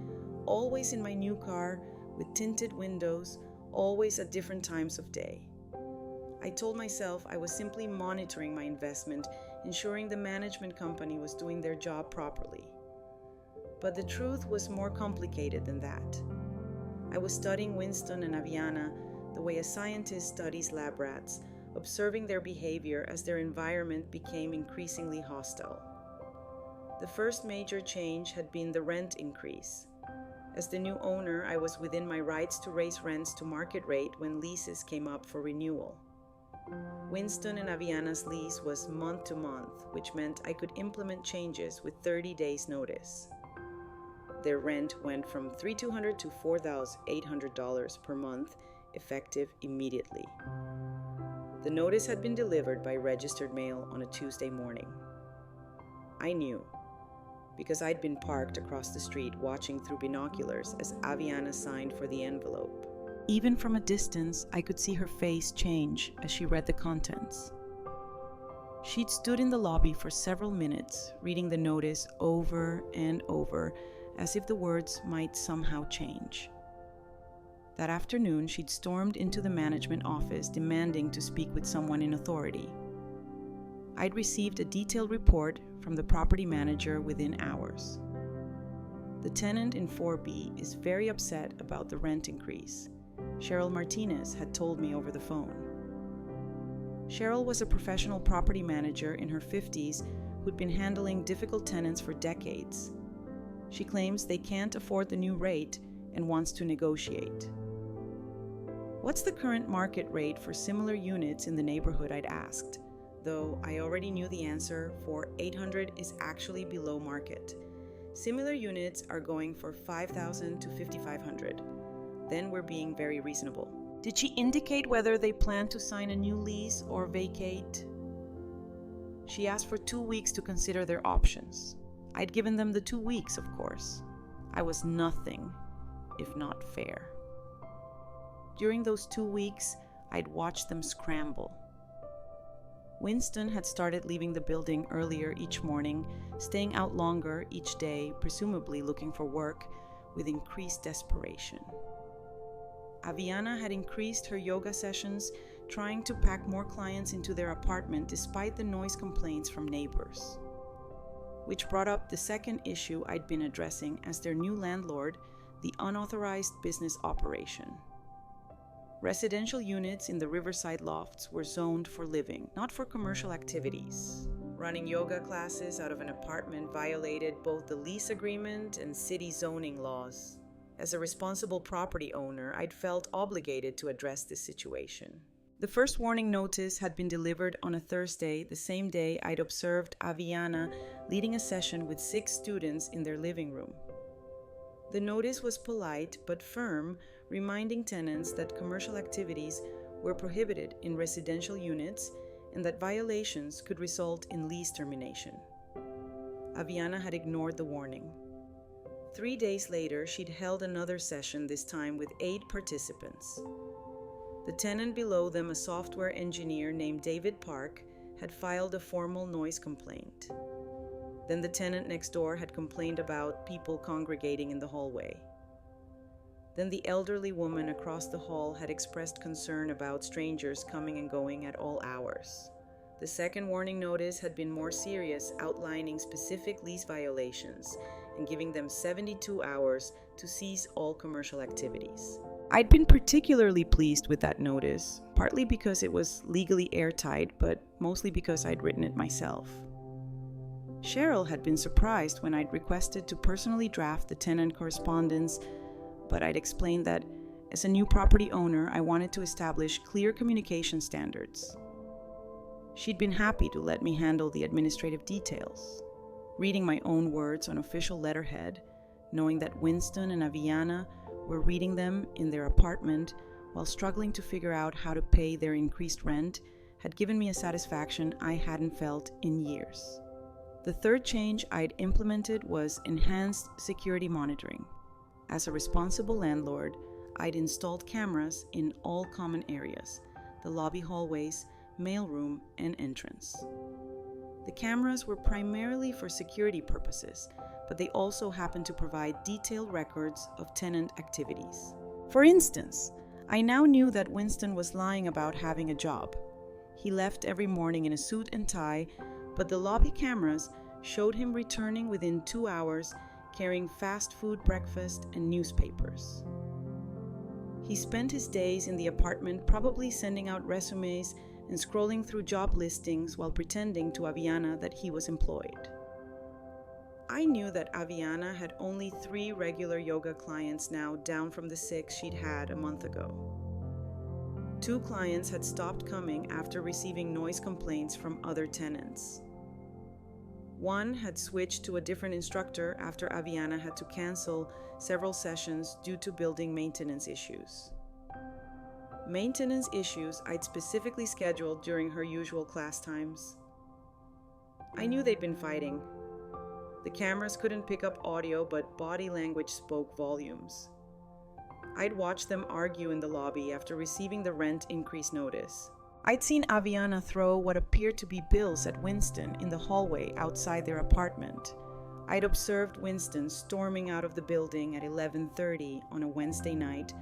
always in my new car, with tinted windows, always at different times of day. I told myself I was simply monitoring my investment, ensuring the management company was doing their job properly. But the truth was more complicated than that. I was studying Winston and Aviana the way a scientist studies lab rats, observing their behavior as their environment became increasingly hostile. The first major change had been the rent increase. As the new owner, I was within my rights to raise rents to market rate when leases came up for renewal. Winston and Aviana's lease was month to month, which meant I could implement changes with 30 days notice. Their rent went from $3,200 to $4,800 per month, effective immediately. The notice had been delivered by registered mail on a Tuesday morning. I knew, because I'd been parked across the street watching through binoculars as Aviana signed for the envelope. Even from a distance, I could see her face change as she read the contents. She'd stood in the lobby for several minutes, reading the notice over and over, as if the words might somehow change. That afternoon, she'd stormed into the management office demanding to speak with someone in authority. I'd received a detailed report from the property manager within hours. The tenant in 4B is very upset about the rent increase, Cheryl Martinez had told me over the phone. Cheryl was a professional property manager in her 50s who'd been handling difficult tenants for decades. She claims they can't afford the new rate and wants to negotiate. What's the current market rate for similar units in the neighborhood, I'd asked, though I already knew the answer for $800 is actually below market. Similar units are going for $5,000 to $5,500. Then we're being very reasonable. Did she indicate whether they plan to sign a new lease or vacate? She asked for 2 weeks to consider their options. I'd given them the 2 weeks, of course. I was nothing if not fair. During those 2 weeks, I'd watched them scramble. Winston had started leaving the building earlier each morning, staying out longer each day, presumably looking for work, with increased desperation. Aviana had increased her yoga sessions, trying to pack more clients into their apartment despite the noise complaints from neighbors. Which brought up the second issue I'd been addressing as their new landlord, the unauthorized business operation. Residential units in the Riverside lofts were zoned for living, not for commercial activities. Running yoga classes out of an apartment violated both the lease agreement and city zoning laws. As a responsible property owner, I'd felt obligated to address this situation. The first warning notice had been delivered on a Thursday, the same day I'd observed Aviana leading a session with 6 students in their living room. The notice was polite but firm, reminding tenants that commercial activities were prohibited in residential units and that violations could result in lease termination. Aviana had ignored the warning. 3 days later, she'd held another session, this time with 8 participants. The tenant below them, a software engineer named David Park, had filed a formal noise complaint. Then the tenant next door had complained about people congregating in the hallway. Then the elderly woman across the hall had expressed concern about strangers coming and going at all hours. The second warning notice had been more serious, outlining specific lease violations and giving them 72 hours to cease all commercial activities. I'd been particularly pleased with that notice, partly because it was legally airtight, but mostly because I'd written it myself. Cheryl had been surprised when I'd requested to personally draft the tenant correspondence, but I'd explained that as a new property owner, I wanted to establish clear communication standards. She'd been happy to let me handle the administrative details. Reading my own words on official letterhead, knowing that Winston and Aviana were reading them in their apartment while struggling to figure out how to pay their increased rent, had given me a satisfaction I hadn't felt in years. The third change I'd implemented was enhanced security monitoring. As a responsible landlord, I'd installed cameras in all common areas, the lobby hallways, mailroom, and entrance. The cameras were primarily for security purposes, but they also happened to provide detailed records of tenant activities. For instance, I now knew that Winston was lying about having a job. He left every morning in a suit and tie, but the lobby cameras showed him returning within 2 hours, carrying fast food breakfast and newspapers. He spent his days in the apartment probably sending out resumes and scrolling through job listings while pretending to Aviana that he was employed. I knew that Aviana had only 3 regular yoga clients now, down from the 6 she'd had a month ago. 2 clients had stopped coming after receiving noise complaints from other tenants. 1 had switched to a different instructor after Aviana had to cancel several sessions due to building maintenance issues. Maintenance issues I'd specifically scheduled during her usual class times. I knew they'd been fighting. The cameras couldn't pick up audio, but body language spoke volumes. I'd watched them argue in the lobby after receiving the rent increase notice. I'd seen Aviana throw what appeared to be bills at Winston in the hallway outside their apartment. I'd observed Winston storming out of the building at 11:30 on a Wednesday night,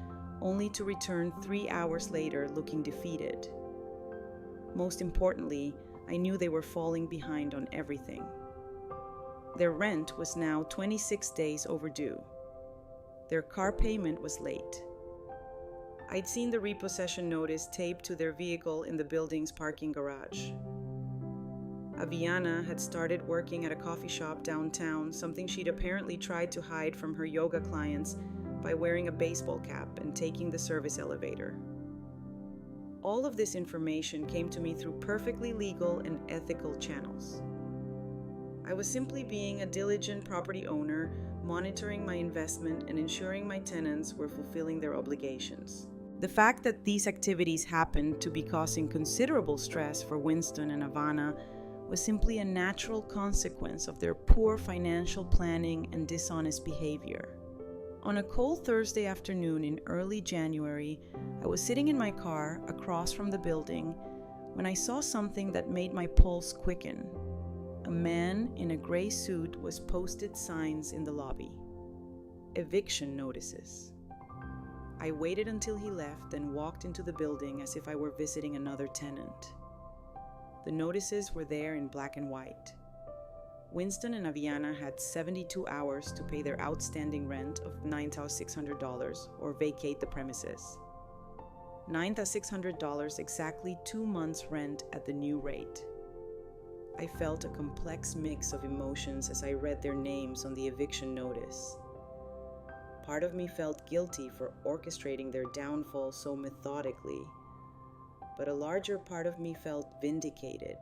only to return 3 hours later looking defeated. Most importantly, I knew they were falling behind on everything. Their rent was now 26 days overdue. Their car payment was late. I'd seen the repossession notice taped to their vehicle in the building's parking garage. Aviana had started working at a coffee shop downtown, something she'd apparently tried to hide from her yoga clients by wearing a baseball cap and taking the service elevator. All of this information came to me through perfectly legal and ethical channels. I was simply being a diligent property owner, monitoring my investment and ensuring my tenants were fulfilling their obligations. The fact that these activities happened to be causing considerable stress for Winston and Ivana was simply a natural consequence of their poor financial planning and dishonest behavior. On a cold Thursday afternoon in early January, I was sitting in my car across from the building when I saw something that made my pulse quicken. A man in a gray suit was posted signs in the lobby. Eviction notices. I waited until he left, then walked into the building as if I were visiting another tenant. The notices were there in black and white. Winston and Aviana had 72 hours to pay their outstanding rent of $9,600 or vacate the premises. $9,600, exactly 2 months' rent at the new rate. I felt a complex mix of emotions as I read their names on the eviction notice. Part of me felt guilty for orchestrating their downfall so methodically, but a larger part of me felt vindicated.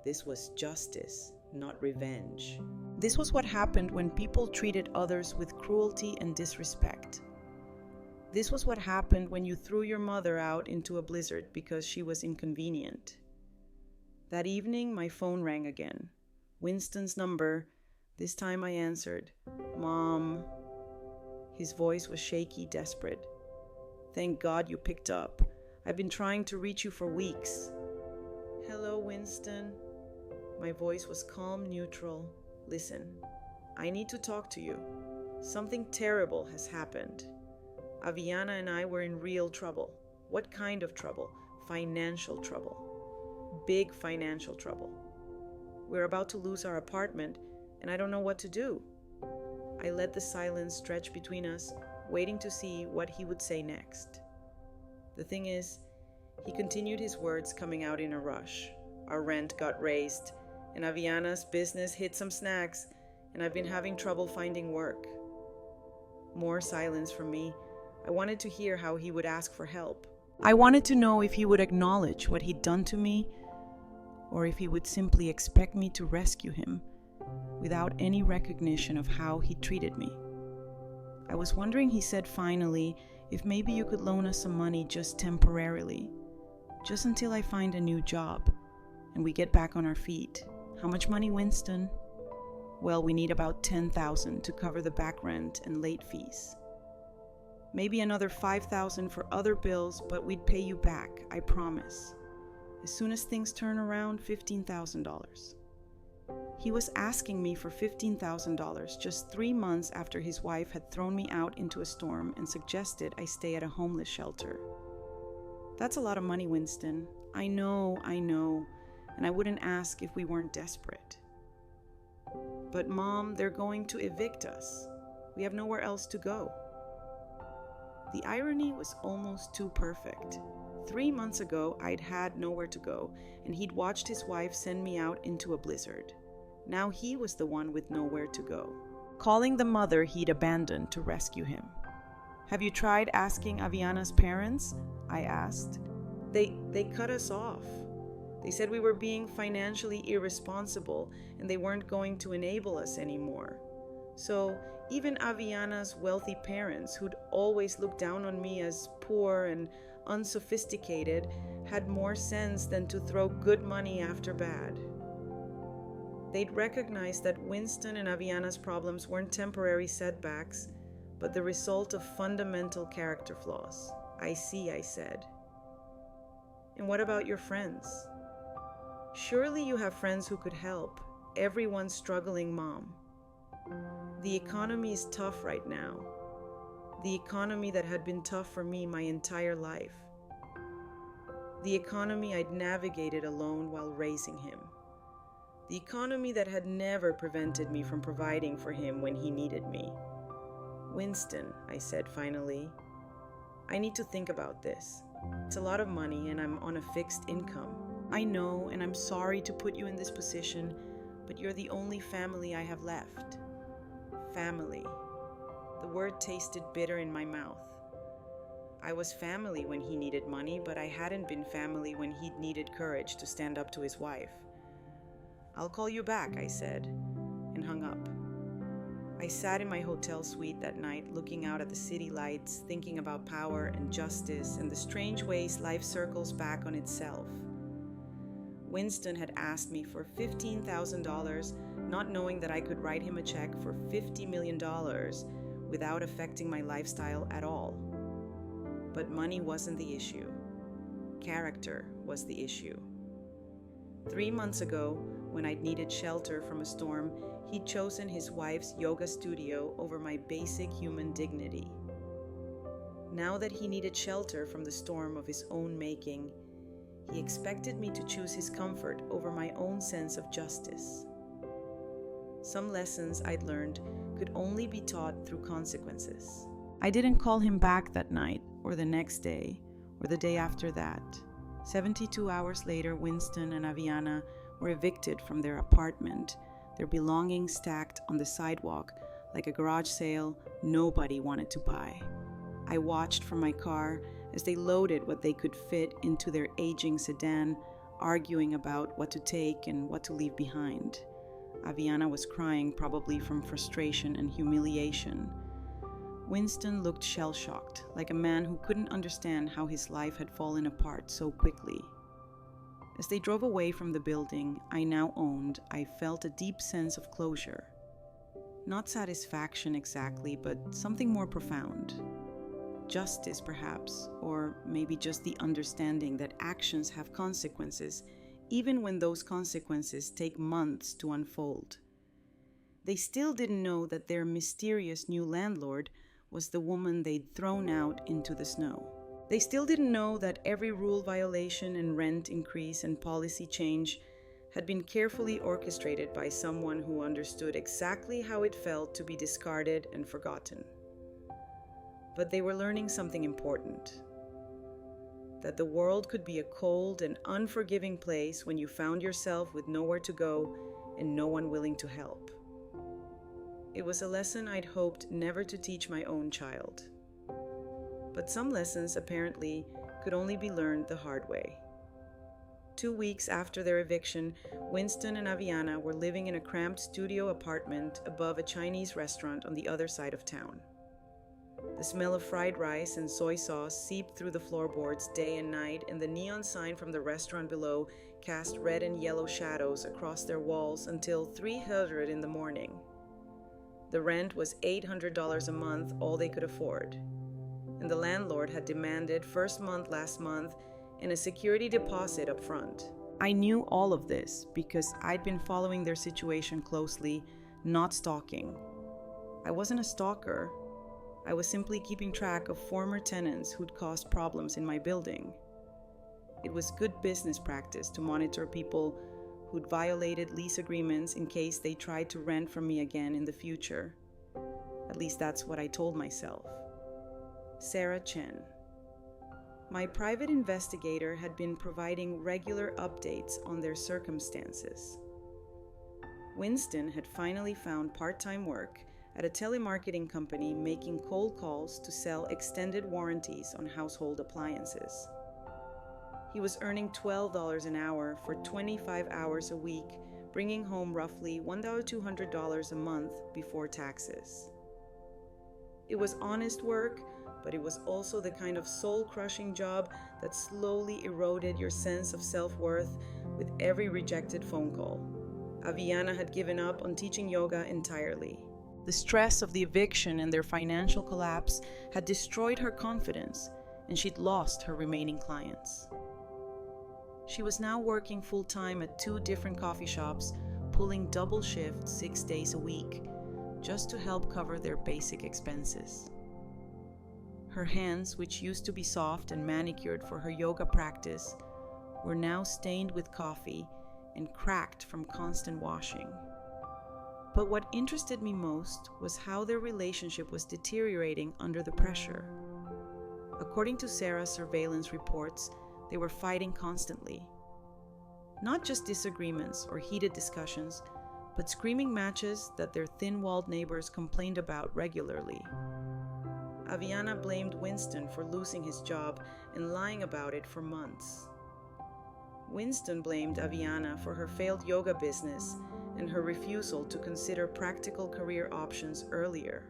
This was justice, not revenge. This was what happened when people treated others with cruelty and disrespect. This was what happened when you threw your mother out into a blizzard because she was inconvenient. That evening, my phone rang again. Winston's number. This time I answered. "Mom." His voice was shaky, desperate. "Thank God you picked up. I've been trying to reach you for weeks." "Hello, Winston." My voice was calm, neutral. "Listen, I need to talk to you. Something terrible has happened. Aviana and I were in real trouble." "What kind of trouble?" "Financial trouble. Big financial trouble. We're about to lose our apartment, and I don't know what to do." I let the silence stretch between us, waiting to see what he would say next. The thing is, he continued his words coming out in a rush. "Our rent got raised, and Aviana's business hit some snags, and I've been having trouble finding work." More silence from me. I wanted to hear how he would ask for help. I wanted to know if he would acknowledge what he'd done to me, or if he would simply expect me to rescue him without any recognition of how he treated me. I was wondering, he said finally, if maybe you could loan us some money just temporarily, just until I find a new job and we get back on our feet. "How much money, Winston?" "Well, we need about $10,000 to cover the back rent and late fees. Maybe another $5,000 for other bills, but we'd pay you back, I promise. As soon as things turn around, $15,000. He was asking me for $15,000 just 3 months after his wife had thrown me out into a storm and suggested I stay at a homeless shelter. That's a lot of money, Winston. I know, and I wouldn't ask if we weren't desperate. But Mom, they're going to evict us. We have nowhere else to go. The irony was almost too perfect. 3 months ago, I'd had nowhere to go, and he'd watched his wife send me out into a blizzard. Now he was the one with nowhere to go, calling the mother he'd abandoned to rescue him. "Have you tried asking Aviana's parents?" I asked. They cut us off. They said we were being financially irresponsible and they weren't going to enable us anymore. So even Aviana's wealthy parents, who'd always looked down on me as poor and unsophisticated, had more sense than to throw good money after bad. They'd recognized that Winston and Aviana's problems weren't temporary setbacks, but the result of fundamental character flaws. "I see," I said. "And what about your friends? Surely you have friends who could help. Everyone's struggling, Mom. The economy is tough right now. The economy that had been tough for me my entire life. The economy I'd navigated alone while raising him. The economy that had never prevented me from providing for him when he needed me. Winston," I said finally, "I need to think about this. It's a lot of money and I'm on a fixed income. I know, and I'm sorry to put you in this position, but you're the only family I have left." Family. The word tasted bitter in my mouth. I was family when he needed money, but I hadn't been family when he'd needed courage to stand up to his wife. "I'll call you back," I said, and hung up. I sat in my hotel suite that night, looking out at the city lights, thinking about power and justice and the strange ways life circles back on itself. Winston had asked me for $15,000, not knowing that I could write him a check for $50 million without affecting my lifestyle at all. But money wasn't the issue. Character was the issue. 3 months ago, when I'd needed shelter from a storm, he'd chosen his wife's yoga studio over my basic human dignity. Now that he needed shelter from the storm of his own making, he expected me to choose his comfort over my own sense of justice. Some lessons I'd learned could only be taught through consequences. I didn't call him back that night, or the next day, or the day after that. 72 hours later, Winston and Aviana were evicted from their apartment, their belongings stacked on the sidewalk like a garage sale nobody wanted to buy. I watched from my car as they loaded what they could fit into their aging sedan, arguing about what to take and what to leave behind. Aviana was crying, probably from frustration and humiliation. Winston looked shell-shocked, like a man who couldn't understand how his life had fallen apart so quickly. As they drove away from the building I now owned, I felt a deep sense of closure. Not satisfaction exactly, but something more profound. Justice, perhaps, or maybe just the understanding that actions have consequences, even when those consequences take months to unfold. They still didn't know that their mysterious new landlord was the woman they'd thrown out into the snow. They still didn't know that every rule violation and rent increase and policy change had been carefully orchestrated by someone who understood exactly how it felt to be discarded and forgotten. But they were learning something important. That the world could be a cold and unforgiving place when you found yourself with nowhere to go and no one willing to help. It was a lesson I'd hoped never to teach my own child. But some lessons, apparently, could only be learned the hard way. 2 weeks after their eviction, Winston and Aviana were living in a cramped studio apartment above a Chinese restaurant on the other side of town. The smell of fried rice and soy sauce seeped through the floorboards day and night, and the neon sign from the restaurant below cast red and yellow shadows across their walls until 3:00 in the morning. The rent was $800 a month, all they could afford. And the landlord had demanded first month last month and a security deposit up front. I knew all of this because I'd been following their situation closely, not stalking. I wasn't a stalker. I was simply keeping track of former tenants who'd caused problems in my building. It was good business practice to monitor people who'd violated lease agreements in case they tried to rent from me again in the future. At least that's what I told myself. Sarah Chen. My private investigator had been providing regular updates on their circumstances. Winston had finally found part-time work at a telemarketing company making cold calls to sell extended warranties on household appliances. He was earning $12 an hour for 25 hours a week, bringing home roughly $1,200 a month before taxes. It was honest work, but it was also the kind of soul-crushing job that slowly eroded your sense of self-worth with every rejected phone call. Aviana had given up on teaching yoga entirely. The stress of the eviction and their financial collapse had destroyed her confidence, and she'd lost her remaining clients. She was now working full-time at 2 different coffee shops, pulling double shifts 6 days a week, just to help cover their basic expenses. Her hands, which used to be soft and manicured for her yoga practice, were now stained with coffee and cracked from constant washing. But what interested me most was how their relationship was deteriorating under the pressure. According to Sarah's surveillance reports, they were fighting constantly. Not just disagreements or heated discussions, but screaming matches that their thin-walled neighbors complained about regularly. Aviana blamed Winston for losing his job and lying about it for months. Winston blamed Aviana for her failed yoga business and her refusal to consider practical career options earlier.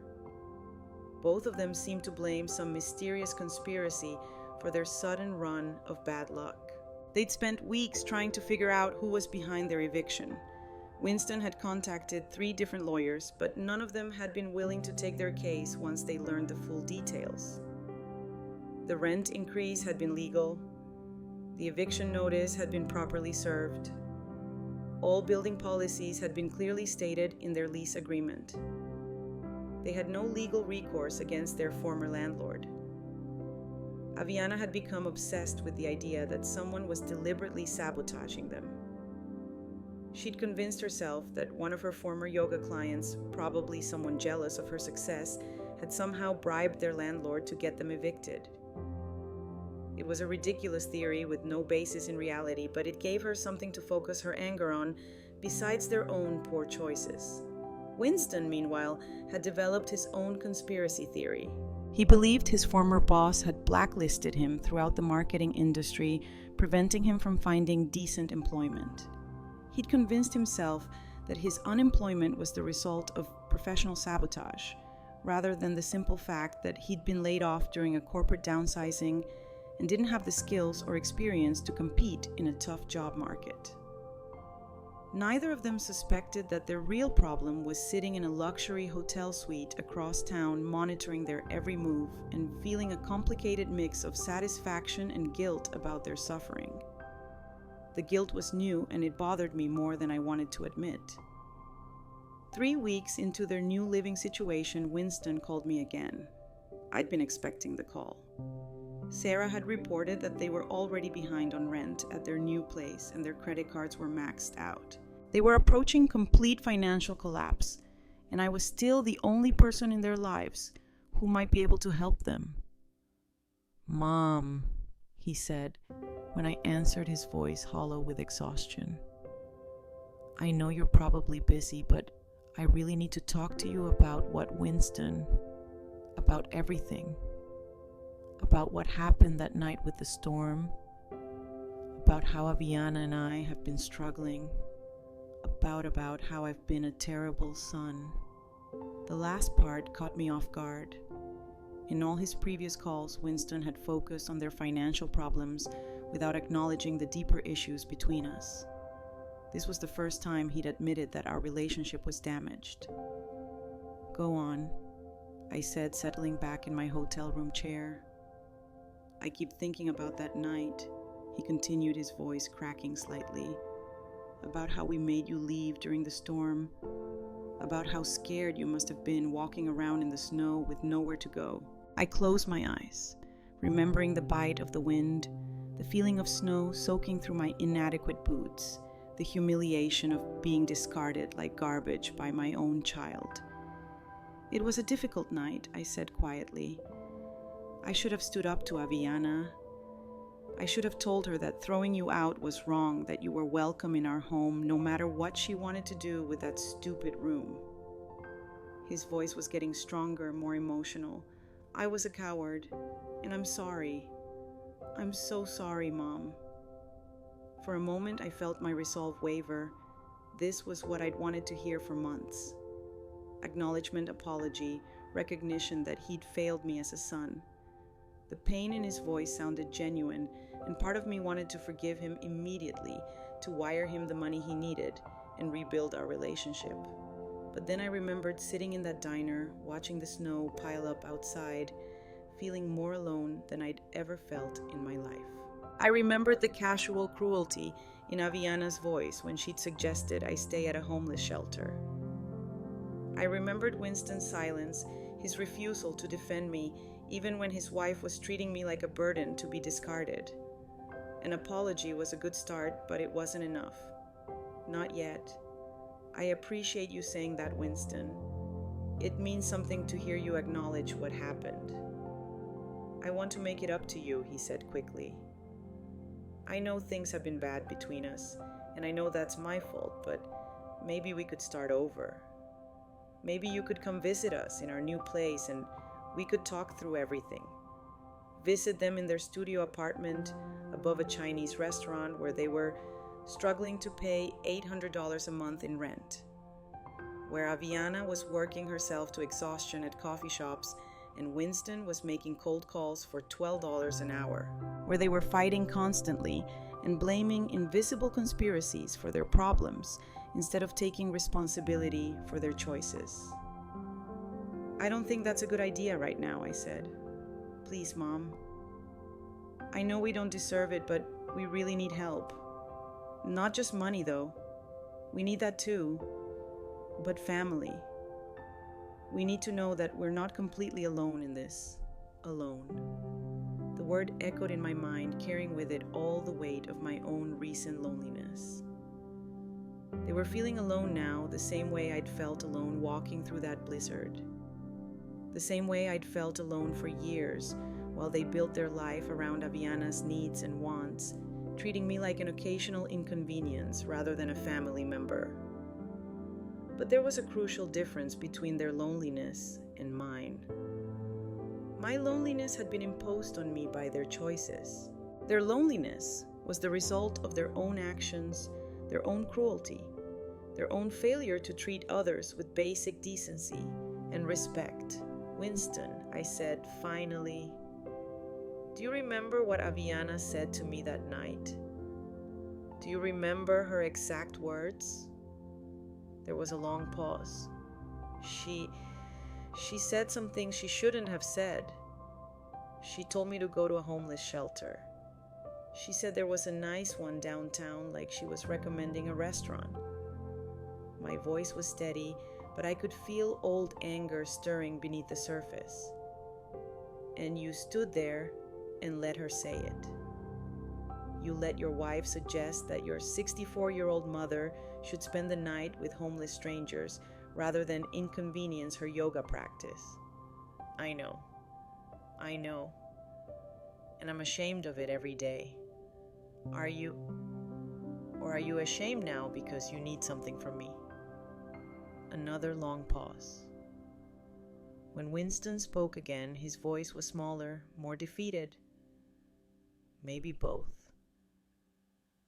Both of them seemed to blame some mysterious conspiracy for their sudden run of bad luck. They'd spent weeks trying to figure out who was behind their eviction. Winston had contacted 3 different lawyers, but none of them had been willing to take their case once they learned the full details. The rent increase had been legal. The eviction notice had been properly served. All building policies had been clearly stated in their lease agreement. They had no legal recourse against their former landlord. Aviana had become obsessed with the idea that someone was deliberately sabotaging them. She'd convinced herself that one of her former yoga clients, probably someone jealous of her success, had somehow bribed their landlord to get them evicted. It was a ridiculous theory with no basis in reality, but it gave her something to focus her anger on besides their own poor choices. Winston, meanwhile, had developed his own conspiracy theory. He believed his former boss had blacklisted him throughout the marketing industry, preventing him from finding decent employment. He'd convinced himself that his unemployment was the result of professional sabotage, rather than the simple fact that he'd been laid off during a corporate downsizing and didn't have the skills or experience to compete in a tough job market. Neither of them suspected that their real problem was sitting in a luxury hotel suite across town, monitoring their every move and feeling a complicated mix of satisfaction and guilt about their suffering. The guilt was new, and it bothered me more than I wanted to admit. 3 weeks into their new living situation, Winston called me again. I'd been expecting the call. Sarah had reported that they were already behind on rent at their new place and their credit cards were maxed out. They were approaching complete financial collapse, and I was still the only person in their lives who might be able to help them. "Mom," he said, when I answered, his voice hollow with exhaustion. "I know you're probably busy, but I really need to talk to you about about everything. About what happened that night with the storm, about how Aviana and I have been struggling, about how I've been a terrible son." The last part caught me off guard. In all his previous calls, Winston had focused on their financial problems without acknowledging the deeper issues between us. This was the first time he'd admitted that our relationship was damaged. "Go on," I said, settling back in my hotel room chair. "I keep thinking about that night," he continued, his voice cracking slightly. "About how we made you leave during the storm. About how scared you must have been walking around in the snow with nowhere to go." I closed my eyes, remembering the bite of the wind, the feeling of snow soaking through my inadequate boots, the humiliation of being discarded like garbage by my own child. "It was a difficult night," I said quietly. "I should have stood up to Aviana. I should have told her that throwing you out was wrong, that you were welcome in our home no matter what she wanted to do with that stupid room. His voice was getting stronger, more emotional. I was a coward, and I'm sorry. I'm so sorry, Mom. For a moment, I felt my resolve waver. This was what I'd wanted to hear for months. Acknowledgement, apology, recognition that he'd failed me as a son. The pain in his voice sounded genuine, and part of me wanted to forgive him immediately, to wire him the money he needed, and rebuild our relationship. But then I remembered sitting in that diner, watching the snow pile up outside, feeling more alone than I'd ever felt in my life. I remembered the casual cruelty in Aviana's voice when she'd suggested I stay at a homeless shelter. I remembered Winston's silence, his refusal to defend me, even when his wife was treating me like a burden to be discarded. An apology was a good start, but it wasn't enough. Not yet. I appreciate you saying that, Winston. It means something to hear you acknowledge what happened. I want to make it up to you, he said quickly. I know things have been bad between us, and I know that's my fault, but maybe we could start over. Maybe you could come visit us in our new place and we could talk through everything. Visit them in their studio apartment above a Chinese restaurant where they were struggling to pay $800 a month in rent. Where Aviana was working herself to exhaustion at coffee shops and Winston was making cold calls for $12 an hour. Where they were fighting constantly and blaming invisible conspiracies for their problems instead of taking responsibility for their choices. I don't think that's a good idea right now, I said. Please, Mom. I know we don't deserve it, but we really need help. Not just money, though. We need that too. But family. We need to know that we're not completely alone in this. Alone. The word echoed in my mind, carrying with it all the weight of my own recent loneliness. They were feeling alone now, the same way I'd felt alone walking through that blizzard. The same way I'd felt alone for years while they built their life around Aviana's needs and wants, treating me like an occasional inconvenience rather than a family member. But there was a crucial difference between their loneliness and mine. My loneliness had been imposed on me by their choices. Their loneliness was the result of their own actions, their own cruelty, their own failure to treat others with basic decency and respect. Winston, I said, finally. Do you remember what Aviana said to me that night? Do you remember her exact words? There was a long pause. She said some things she shouldn't have said. She told me to go to a homeless shelter. She said there was a nice one downtown, like she was recommending a restaurant. My voice was steady, but I could feel old anger stirring beneath the surface. And you stood there and let her say it. You let your wife suggest that your 64-year-old mother should spend the night with homeless strangers rather than inconvenience her yoga practice. I know. And I'm ashamed of it every day. Are you ashamed now because you need something from me? Another long pause. When Winston spoke again, his voice was smaller, more defeated. Maybe both.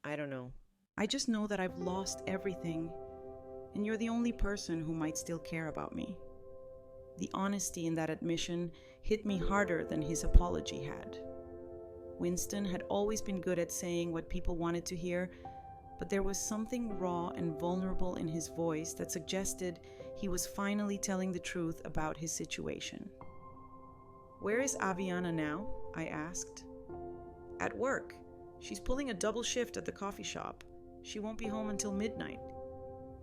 I don't know. I just know that I've lost everything, and you're the only person who might still care about me. The honesty in that admission hit me harder than his apology had. Winston had always been good at saying what people wanted to hear, but there was something raw and vulnerable in his voice that suggested he was finally telling the truth about his situation. Where is Aviana now? I asked. At work. She's pulling a double shift at the coffee shop. She won't be home until midnight.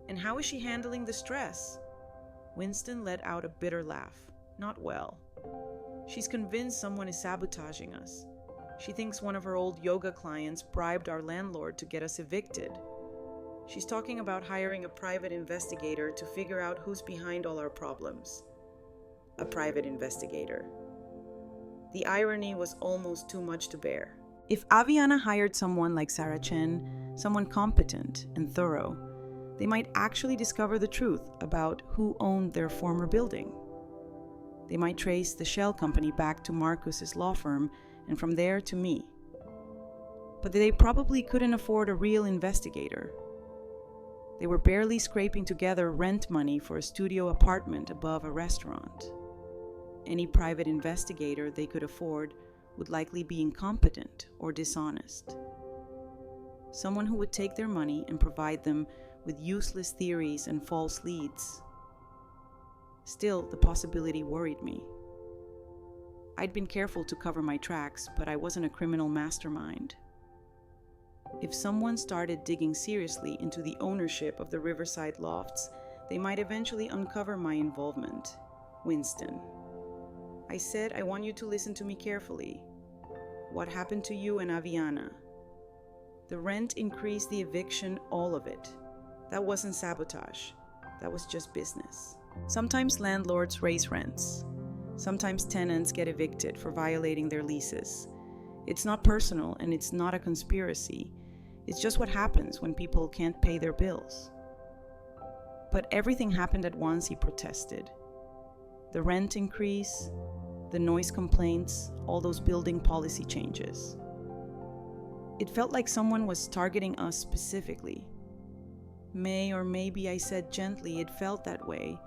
And how is she handling the stress? Winston let out a bitter laugh. Not well. She's convinced someone is sabotaging us. She thinks one of her old yoga clients bribed our landlord to get us evicted. She's talking about hiring a private investigator to figure out who's behind all our problems. A private investigator. The irony was almost too much to bear. If Aviana hired someone like Sarah Chen, someone competent and thorough, they might actually discover the truth about who owned their former building. They might trace the shell company back to Marcus's law firm and from there to me. But they probably couldn't afford a real investigator. They were barely scraping together rent money for a studio apartment above a restaurant. Any private investigator they could afford would likely be incompetent or dishonest. Someone who would take their money and provide them with useless theories and false leads. Still, the possibility worried me. I'd been careful to cover my tracks, but I wasn't a criminal mastermind. If someone started digging seriously into the ownership of the Riverside lofts, they might eventually uncover my involvement. Winston. I said, I want you to listen to me carefully. What happened to you and Aviana? The rent increase, the eviction, all of it. That wasn't sabotage. That was just business. Sometimes landlords raise rents. Sometimes tenants get evicted for violating their leases. It's not personal and it's not a conspiracy. It's just what happens when people can't pay their bills. But everything happened at once, he protested. The rent increase, the noise complaints, all those building policy changes. It felt like someone was targeting us specifically. Or maybe I said gently, it felt that way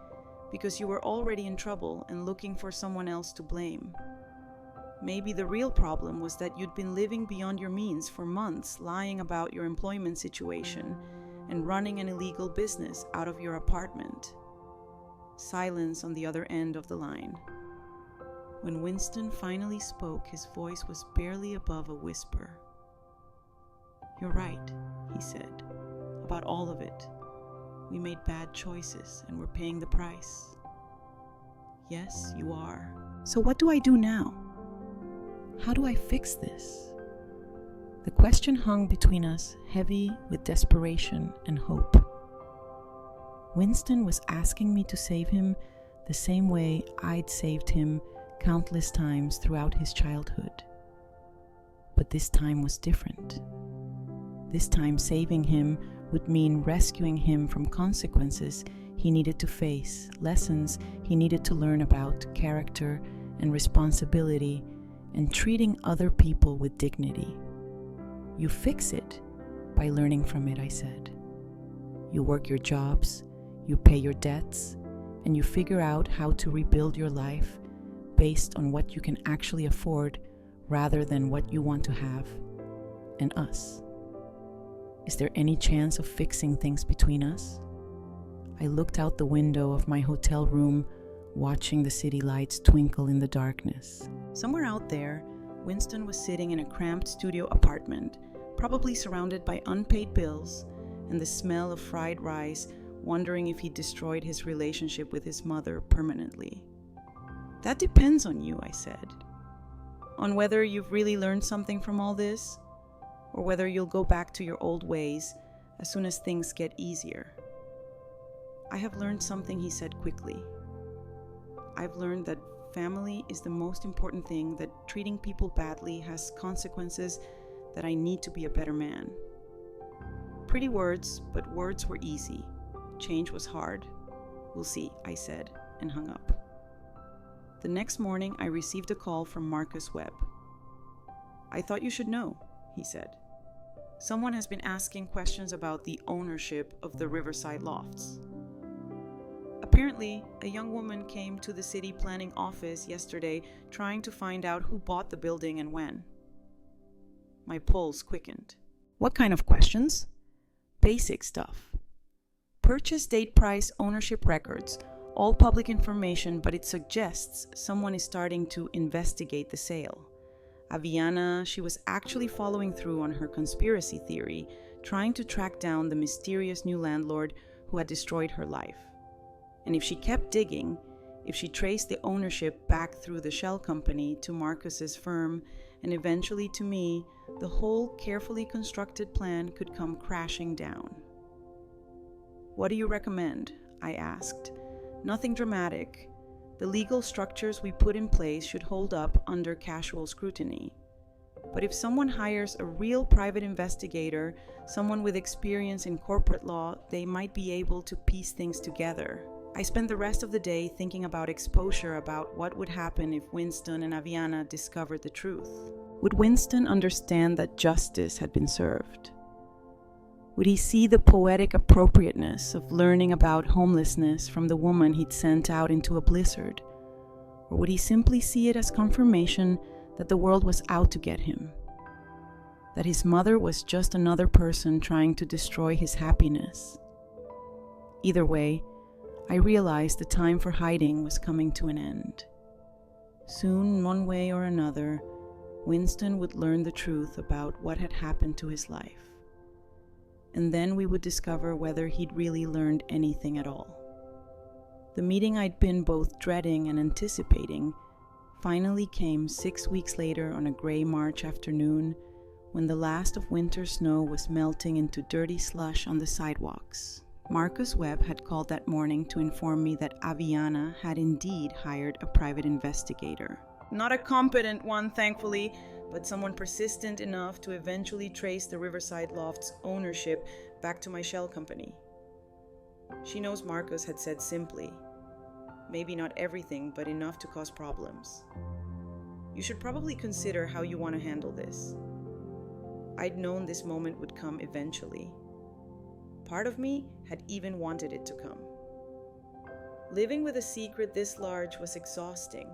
because you were already in trouble and looking for someone else to blame. Maybe the real problem was that you'd been living beyond your means for months, lying about your employment situation and running an illegal business out of your apartment. Silence on the other end of the line. When Winston finally spoke, his voice was barely above a whisper. You're right, he said, about all of it. We made bad choices and we're paying the price. Yes, you are. So what do I do now? How do I fix this? The question hung between us, heavy with desperation and hope. Winston was asking me to save him the same way I'd saved him countless times throughout his childhood. But this time was different. This time saving him would mean rescuing him from consequences he needed to face, lessons he needed to learn about character and responsibility, and treating other people with dignity. You fix it by learning from it, I said. You work your jobs, you pay your debts, and you figure out how to rebuild your life based on what you can actually afford rather than what you want to have and us. Is there any chance of fixing things between us? I looked out the window of my hotel room, watching the city lights twinkle in the darkness. Somewhere out there, Winston was sitting in a cramped studio apartment, probably surrounded by unpaid bills and the smell of fried rice, wondering if he destroyed his relationship with his mother permanently. That depends on you, I said. On whether you've really learned something from all this, or whether you'll go back to your old ways as soon as things get easier. I have learned something, he said quickly. I've learned that family is the most important thing, that treating people badly has consequences, that I need to be a better man. Pretty words, but words were easy. Change was hard. We'll see, I said, and hung up. The next morning, I received a call from Marcus Webb. I thought you should know, he said. Someone has been asking questions about the ownership of the Riverside lofts. Apparently, a young woman came to the city planning office yesterday trying to find out who bought the building and when. My pulse quickened. What kind of questions? Basic stuff. Purchase date, price, ownership records, all public information, but it suggests someone is starting to investigate the sale. Aviana, she was actually following through on her conspiracy theory, trying to track down the mysterious new landlord who had destroyed her life. And if she kept digging, if she traced the ownership back through the shell company to Marcus's firm and eventually to me, the whole carefully constructed plan could come crashing down. What do you recommend? I asked. Nothing dramatic. The legal structures we put in place should hold up under casual scrutiny. But if someone hires a real private investigator, someone with experience in corporate law, they might be able to piece things together. I spent the rest of the day thinking about exposure, about what would happen if Winston and Aviana discovered the truth. Would Winston understand that justice had been served? Would he see the poetic appropriateness of learning about homelessness from the woman he'd sent out into a blizzard? Or would he simply see it as confirmation that the world was out to get him? That his mother was just another person trying to destroy his happiness? Either way, I realized the time for hiding was coming to an end. Soon, one way or another, Winston would learn the truth about what had happened to his life. And then we would discover whether he'd really learned anything at all. The meeting I'd been both dreading and anticipating finally came 6 weeks later on a gray March afternoon when the last of winter snow was melting into dirty slush on the sidewalks. Marcus Webb had called that morning to inform me that Aviana had indeed hired a private investigator. Not a competent one, thankfully, but someone persistent enough to eventually trace the Riverside Loft's ownership back to my shell company. She knows Marcus had said simply, maybe not everything, but enough to cause problems. You should probably consider how you want to handle this. I'd known this moment would come eventually. Part of me had even wanted it to come. Living with a secret this large was exhausting,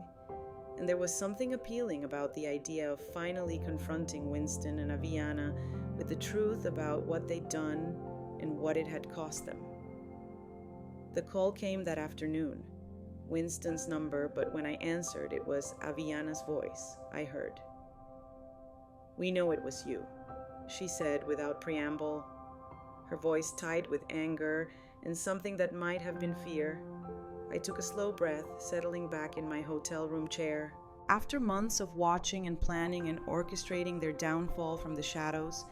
and there was something appealing about the idea of finally confronting Winston and Aviana with the truth about what they'd done and what it had cost them. The call came that afternoon. Winston's number, but when I answered, it was Aviana's voice I heard. "We know it was you," she said without preamble, her voice tight with anger and something that might have been fear. I took a slow breath, settling back in my hotel room chair. After months of watching and planning and orchestrating their downfall from the shadows,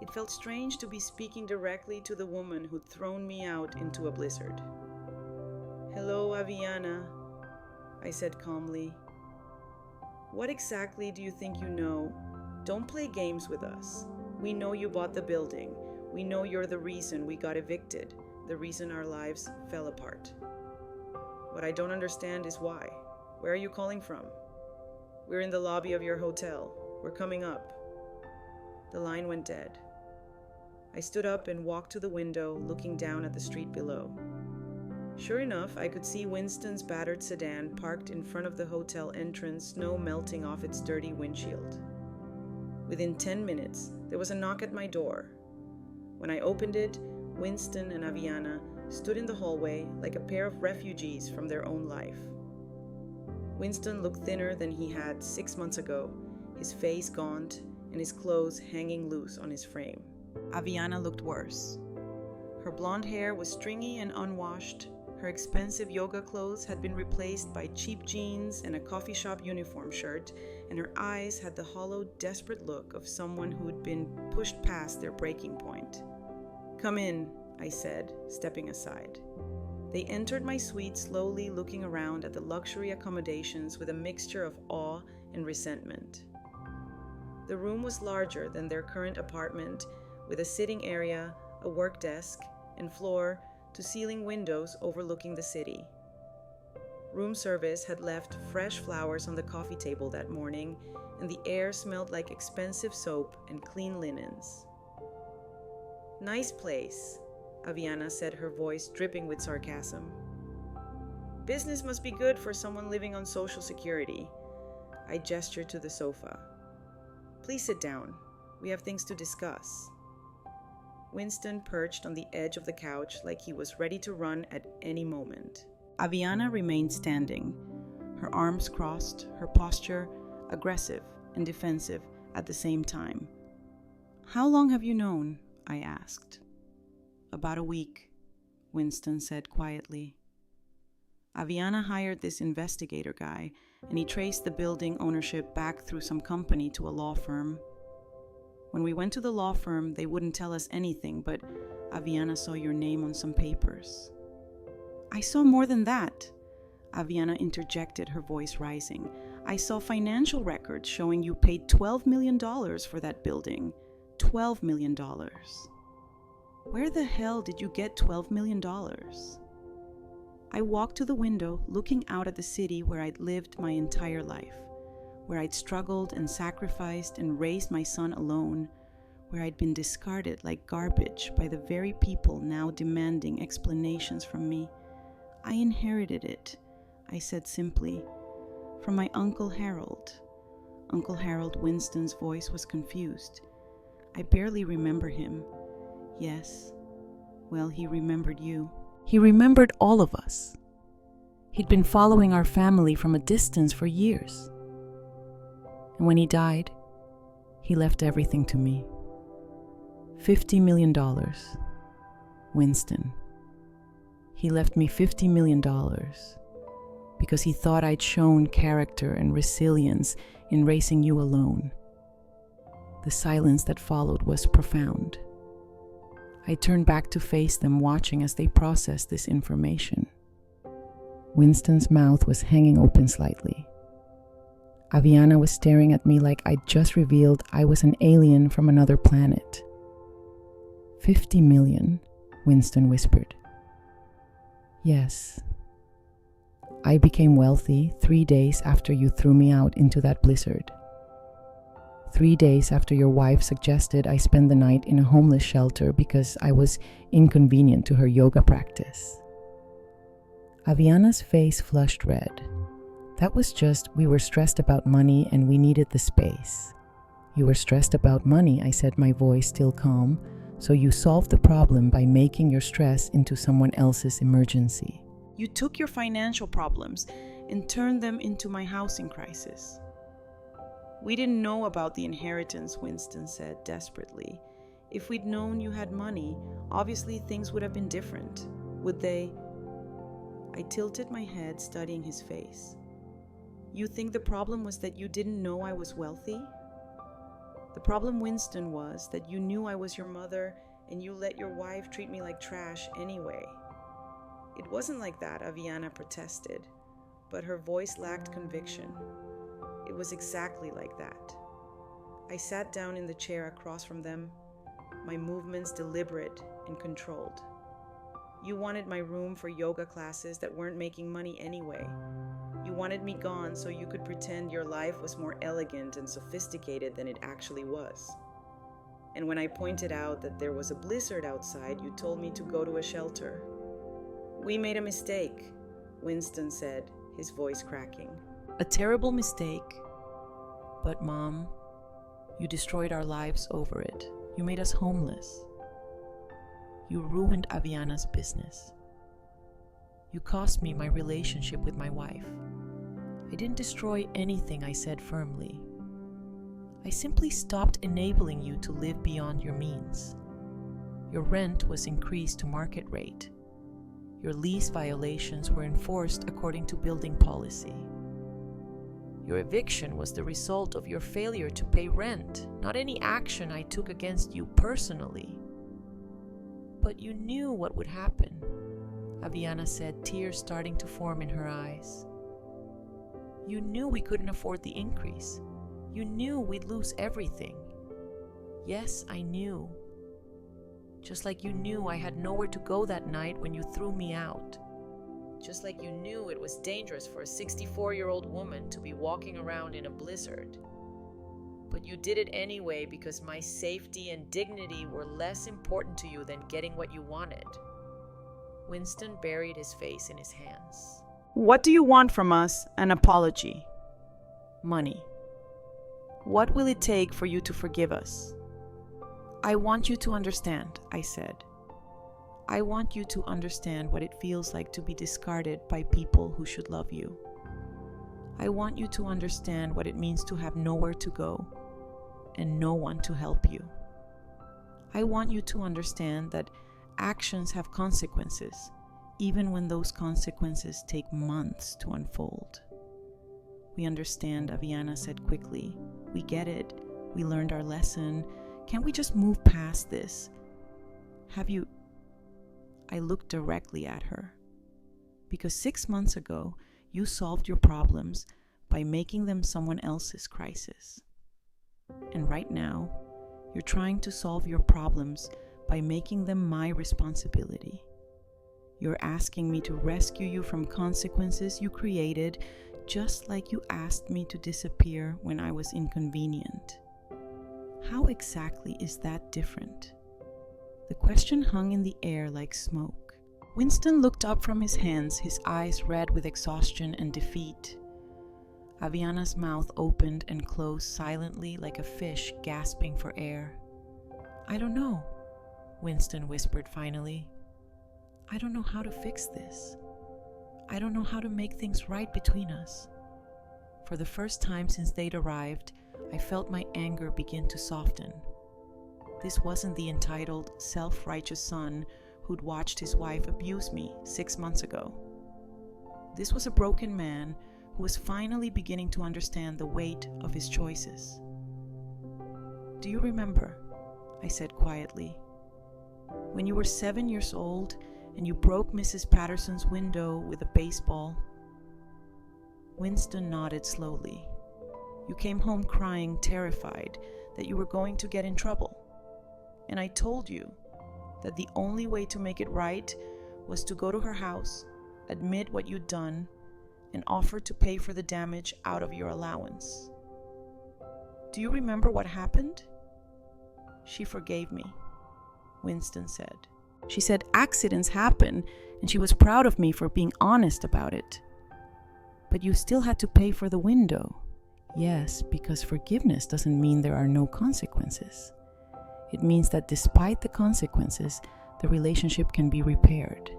it felt strange to be speaking directly to the woman who'd thrown me out into a blizzard. "Hello, Aviana," I said calmly. "What exactly do you think you know? Don't play games with us. We know you bought the building. We know you're the reason we got evicted, the reason our lives fell apart. What I don't understand is why. Where are you calling from?" "We're in the lobby of your hotel. We're coming up." The line went dead. I stood up and walked to the window, looking down at the street below. Sure enough, I could see Winston's battered sedan parked in front of the hotel entrance, snow melting off its dirty windshield. Within 10 minutes, there was a knock at my door. When I opened it, Winston and Aviana stood in the hallway like a pair of refugees from their own life. Winston looked thinner than he had 6 months ago, his face gaunt and his clothes hanging loose on his frame. Aviana looked worse. Her blonde hair was stringy and unwashed. Her expensive yoga clothes had been replaced by cheap jeans and a coffee shop uniform shirt, and her eyes had the hollow, desperate look of someone who'd been pushed past their breaking point. "Come in," I said, stepping aside. They entered my suite slowly, looking around at the luxury accommodations with a mixture of awe and resentment. The room was larger than their current apartment, with a sitting area, a work desk, and floor-to-ceiling windows overlooking the city. Room service had left fresh flowers on the coffee table that morning, and the air smelled like expensive soap and clean linens. "Nice place," Aviana said, her voice dripping with sarcasm. "Business must be good for someone living on Social Security." I gestured to the sofa. "Please sit down. We have things to discuss." Winston perched on the edge of the couch like he was ready to run at any moment. Aviana remained standing, her arms crossed, her posture aggressive and defensive at the same time. "How long have you known?" I asked. "About a week," Winston said quietly. Aviana hired this investigator guy, and he traced the building ownership back through some company to a law firm. When we went to the law firm, they wouldn't tell us anything, but Aviana saw your name on some papers. "I saw more than that," Aviana interjected, her voice rising. I saw financial records showing you paid $12 million for that building. $12 million. Where the hell did you get $12 million? I walked to the window, looking out at the city where I'd lived my entire life, where I'd struggled and sacrificed and raised my son alone, where I'd been discarded like garbage by the very people now demanding explanations from me. I inherited it, I said simply, from my Uncle Harold. Uncle Harold Winston's voice was confused. I barely remember him. Yes, well, he remembered you. He remembered all of us. He'd been following our family from a distance for years. And when he died, he left everything to me. $50 million. Winston. He left me $50 million because he thought I'd shown character and resilience in raising you alone. The silence that followed was profound. I turned back to face them, watching as they processed this information. Winston's mouth was hanging open slightly. Aviana was staring at me like I'd just revealed I was an alien from another planet. 50 million, Winston whispered. Yes. I became wealthy 3 days after you threw me out into that blizzard. 3 days after your wife suggested I spend the night in a homeless shelter because I was inconvenient to her yoga practice. Aviana's face flushed red. That was just, we were stressed about money and we needed the space. You were stressed about money, I said, my voice still calm, so you solved the problem by making your stress into someone else's emergency. You took your financial problems and turned them into my housing crisis. We didn't know about the inheritance, Winston said desperately. If we'd known you had money, obviously things would have been different. Would they? I tilted my head, studying his face. You think the problem was that you didn't know I was wealthy? The problem, Winston, was that you knew I was your mother and you let your wife treat me like trash anyway. It wasn't like that, Aviana protested, but her voice lacked conviction. It was exactly like that. I sat down in the chair across from them, my movements deliberate and controlled. You wanted my room for yoga classes that weren't making money anyway. You wanted me gone so you could pretend your life was more elegant and sophisticated than it actually was. And when I pointed out that there was a blizzard outside, you told me to go to a shelter. We made a mistake, Winston said, his voice cracking. A terrible mistake. But Mom, you destroyed our lives over it. You made us homeless. You ruined Aviana's business. You cost me my relationship with my wife. I didn't destroy anything, I said firmly. I simply stopped enabling you to live beyond your means. Your rent was increased to market rate. Your lease violations were enforced according to building policy. Your eviction was the result of your failure to pay rent, not any action I took against you personally. But you knew what would happen, Aviana said, tears starting to form in her eyes. You knew we couldn't afford the increase. You knew we'd lose everything. Yes, I knew. Just like you knew I had nowhere to go that night when you threw me out. Just like you knew it was dangerous for a 64-year-old woman to be walking around in a blizzard. But you did it anyway because my safety and dignity were less important to you than getting what you wanted. Winston buried his face in his hands. What do you want from us? An apology. Money. What will it take for you to forgive us? I want you to understand, I said. I want you to understand what it feels like to be discarded by people who should love you. I want you to understand what it means to have nowhere to go and no one to help you. I want you to understand that actions have consequences, even when those consequences take months to unfold. We understand, Aviana said quickly. We get it. We learned our lesson. Can't we just move past this? Have you... I looked directly at her. Because 6 months ago, you solved your problems by making them someone else's crisis. And right now, you're trying to solve your problems by making them my responsibility. You're asking me to rescue you from consequences you created, just like you asked me to disappear when I was inconvenient. How exactly is that different? The question hung in the air like smoke. Winston looked up from his hands, his eyes red with exhaustion and defeat. Aviana's mouth opened and closed silently like a fish gasping for air. "I don't know," Winston whispered finally. "I don't know how to fix this. I don't know how to make things right between us." For the first time since they'd arrived, I felt my anger begin to soften. This wasn't the entitled, self-righteous son who'd watched his wife abuse me 6 months ago. This was a broken man who was finally beginning to understand the weight of his choices. "Do you remember," I said quietly, "when you were 7 years old and you broke Mrs. Patterson's window with a baseball?" Winston nodded slowly. "You came home crying, terrified that you were going to get in trouble. And I told you that the only way to make it right was to go to her house, admit what you'd done, and offer to pay for the damage out of your allowance. Do you remember what happened?" "She forgave me," Winston said. "She said accidents happen, and she was proud of me for being honest about it. But you still had to pay for the window." "Yes, because forgiveness doesn't mean there are no consequences. It means that despite the consequences, the relationship can be repaired."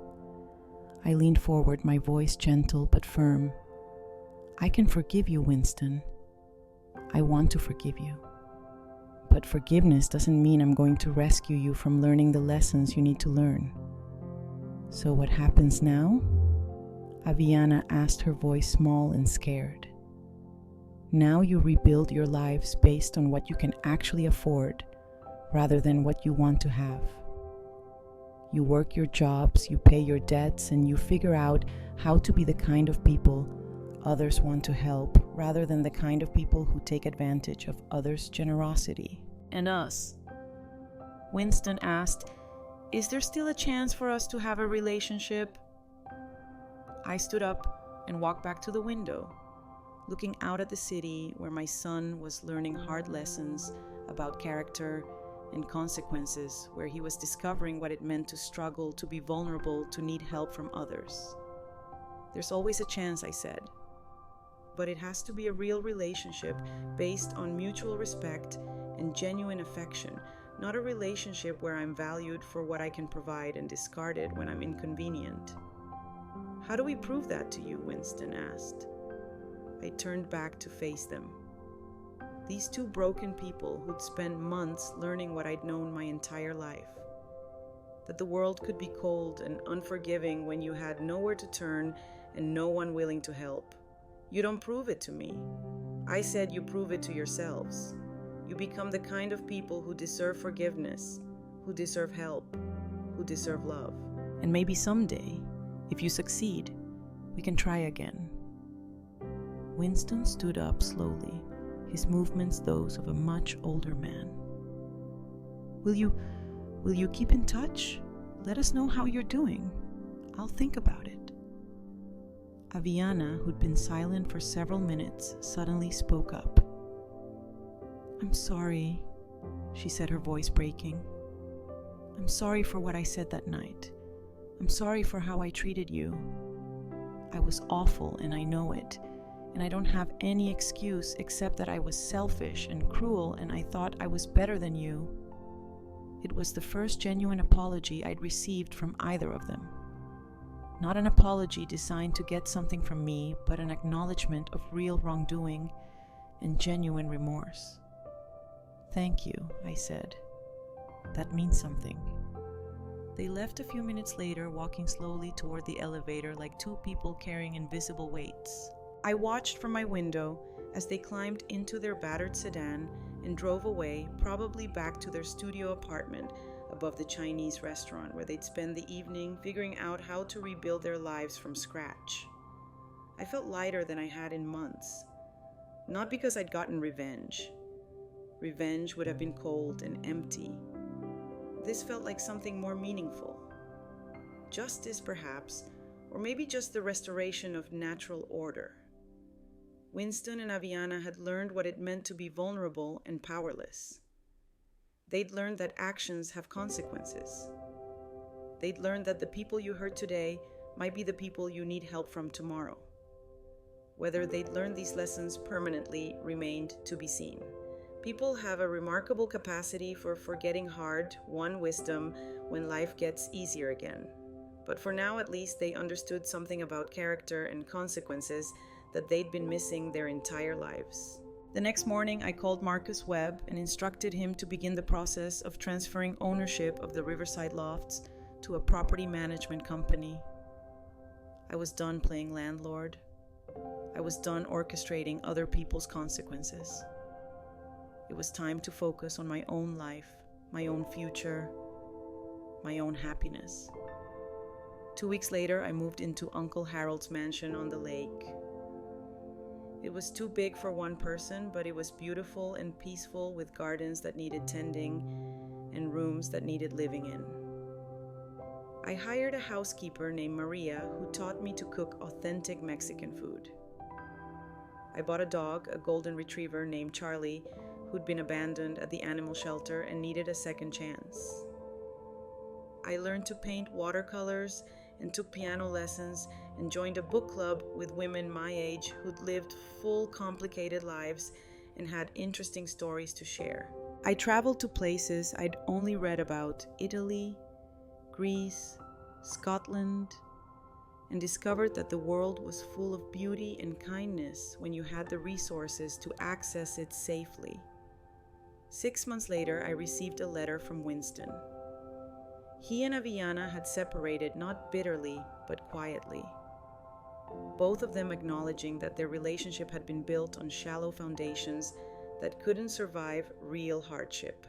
I leaned forward, my voice gentle but firm. "I can forgive you, Winston. I want to forgive you. But forgiveness doesn't mean I'm going to rescue you from learning the lessons you need to learn." "So what happens now?" Aviana asked, her voice small and scared. "Now you rebuild your lives based on what you can actually afford, rather than what you want to have. You work your jobs, you pay your debts, and you figure out how to be the kind of people others want to help, rather than the kind of people who take advantage of others' generosity." "And us?" Winston asked, "Is there still a chance for us to have a relationship?" I stood up and walked back to the window, looking out at the city where my son was learning hard lessons about character and consequences, where he was discovering what it meant to struggle, to be vulnerable, to need help from others. "There's always a chance," I said. "But it has to be a real relationship based on mutual respect and genuine affection, not a relationship where I'm valued for what I can provide and discarded when I'm inconvenient." "How do we prove that to you?" Winston asked. I turned back to face them. These two broken people who'd spent months learning what I'd known my entire life. That the world could be cold and unforgiving when you had nowhere to turn and no one willing to help. "You don't prove it to me. I said you prove it to yourselves. You become the kind of people who deserve forgiveness, who deserve help, who deserve love. And maybe someday, if you succeed, we can try again." Winston stood up slowly, his movements those of a much older man. Will you keep in touch? Let us know how you're doing. I'll think about it." Aviana, who'd been silent for several minutes, suddenly spoke up. "I'm sorry," she said, her voice breaking. "I'm sorry for what I said that night. I'm sorry for how I treated you. I was awful, and I know it. And I don't have any excuse except that I was selfish and cruel, and I thought I was better than you." It was the first genuine apology I'd received from either of them. Not an apology designed to get something from me, but an acknowledgement of real wrongdoing and genuine remorse. "Thank you," I said. "That means something." They left a few minutes later, walking slowly toward the elevator like two people carrying invisible weights. I watched from my window as they climbed into their battered sedan and drove away, probably back to their studio apartment above the Chinese restaurant where they'd spend the evening figuring out how to rebuild their lives from scratch. I felt lighter than I had in months, Not because I'd gotten revenge. Revenge would have been cold and empty. This felt like something more meaningful. Justice, perhaps, or maybe just the restoration of natural order. Winston and Aviana had learned what it meant to be vulnerable and powerless. They'd learned that actions have consequences. They'd learned that the people you hurt today might be the people you need help from tomorrow. Whether they'd learned these lessons permanently remained to be seen. People have a remarkable capacity for forgetting hard-won wisdom when life gets easier again. But for now, at least, they understood something about character and consequences that they'd been missing their entire lives. The next morning, I called Marcus Webb and instructed him to begin the process of transferring ownership of the Riverside Lofts to a property management company. I was done playing landlord. I was done orchestrating other people's consequences. It was time to focus on my own life, my own future, my own happiness. 2 weeks later, I moved into Uncle Harold's mansion on the lake. It was too big for one person, but it was beautiful and peaceful, with gardens that needed tending and rooms that needed living in. I hired a housekeeper named Maria who taught me to cook authentic Mexican food. I bought a dog, a golden retriever named Charlie, who'd been abandoned at the animal shelter and needed a second chance. I learned to paint watercolors and took piano lessons and joined a book club with women my age who'd lived full, complicated lives and had interesting stories to share. I traveled to places I'd only read about: Italy, Greece, Scotland, and discovered that the world was full of beauty and kindness when you had the resources to access it safely. 6 months later, I received a letter from Winston. He and Aviana had separated, not bitterly, but quietly. Both of them acknowledging that their relationship had been built on shallow foundations that couldn't survive real hardship.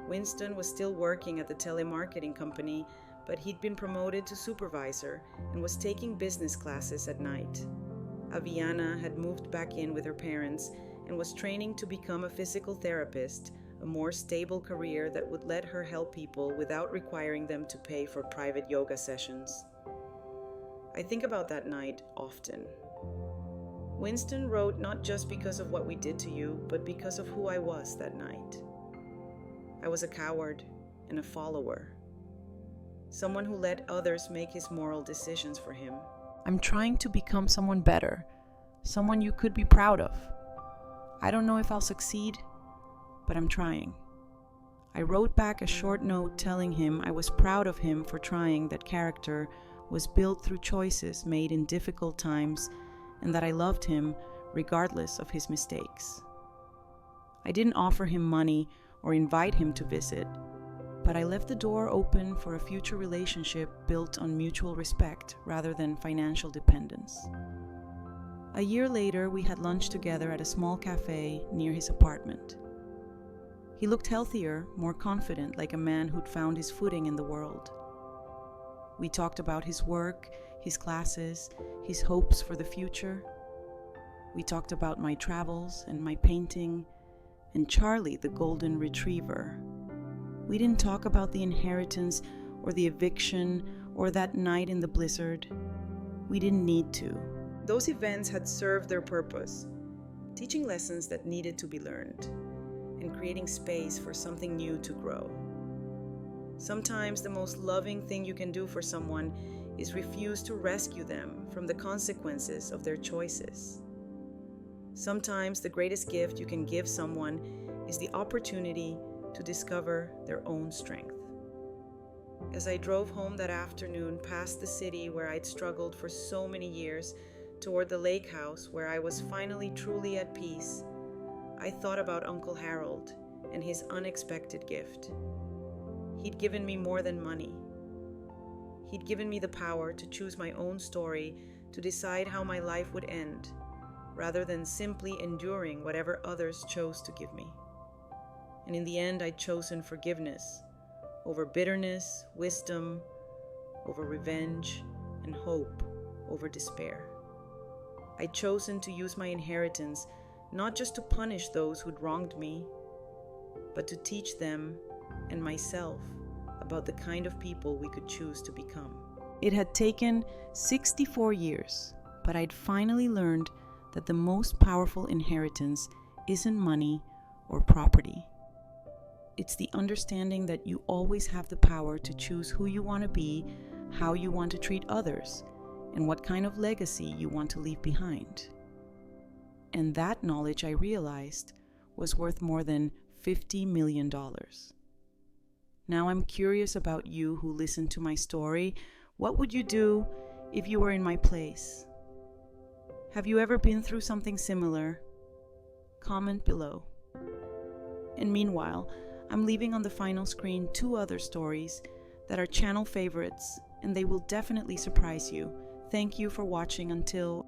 Winston was still working at the telemarketing company, but he'd been promoted to supervisor and was taking business classes at night. Aviana had moved back in with her parents and was training to become a physical therapist, a more stable career that would let her help people without requiring them to pay for private yoga sessions. I think about that night often. Winston wrote not just because of what we did to you, but because of who I was that night. I was a coward and a follower. Someone who let others make his moral decisions for him. I'm trying to become someone better, someone you could be proud of. I don't know if I'll succeed, but I'm trying. I wrote back a short note telling him I was proud of him for trying, that character was built through choices made in difficult times, and that I loved him regardless of his mistakes. I didn't offer him money or invite him to visit, but I left the door open for a future relationship built on mutual respect rather than financial dependence. A year later, we had lunch together at a small cafe near his apartment. He looked healthier, more confident, like a man who'd found his footing in the world. We talked about his work, his classes, his hopes for the future. We talked about my travels and my painting, and Charlie, the golden retriever. We didn't talk about the inheritance or the eviction or that night in the blizzard. We didn't need to. Those events had served their purpose, teaching lessons that needed to be learned, and creating space for something new to grow. Sometimes the most loving thing you can do for someone is refuse to rescue them from the consequences of their choices. Sometimes the greatest gift you can give someone is the opportunity to discover their own strength. As I drove home that afternoon past the city where I'd struggled for so many years toward the lake house where I was finally truly at peace, I thought about Uncle Harold and his unexpected gift. He'd given me more than money. He'd given me the power to choose my own story, to decide how my life would end, rather than simply enduring whatever others chose to give me. And in the end, I'd chosen forgiveness over bitterness, wisdom over revenge, and hope over despair. I'd chosen to use my inheritance not just to punish those who'd wronged me, but to teach them and myself about the kind of people we could choose to become. It had taken 64 years, but I'd finally learned that the most powerful inheritance isn't money or property. It's the understanding that you always have the power to choose who you want to be, how you want to treat others, and what kind of legacy you want to leave behind. And that knowledge, I realized, was worth more than $50 million. Now I'm curious about you who listened to my story. What would you do if you were in my place? Have you ever been through something similar? Comment below. And meanwhile, I'm leaving on the final screen 2 other stories that are channel favorites, and they will definitely surprise you. Thank you for watching until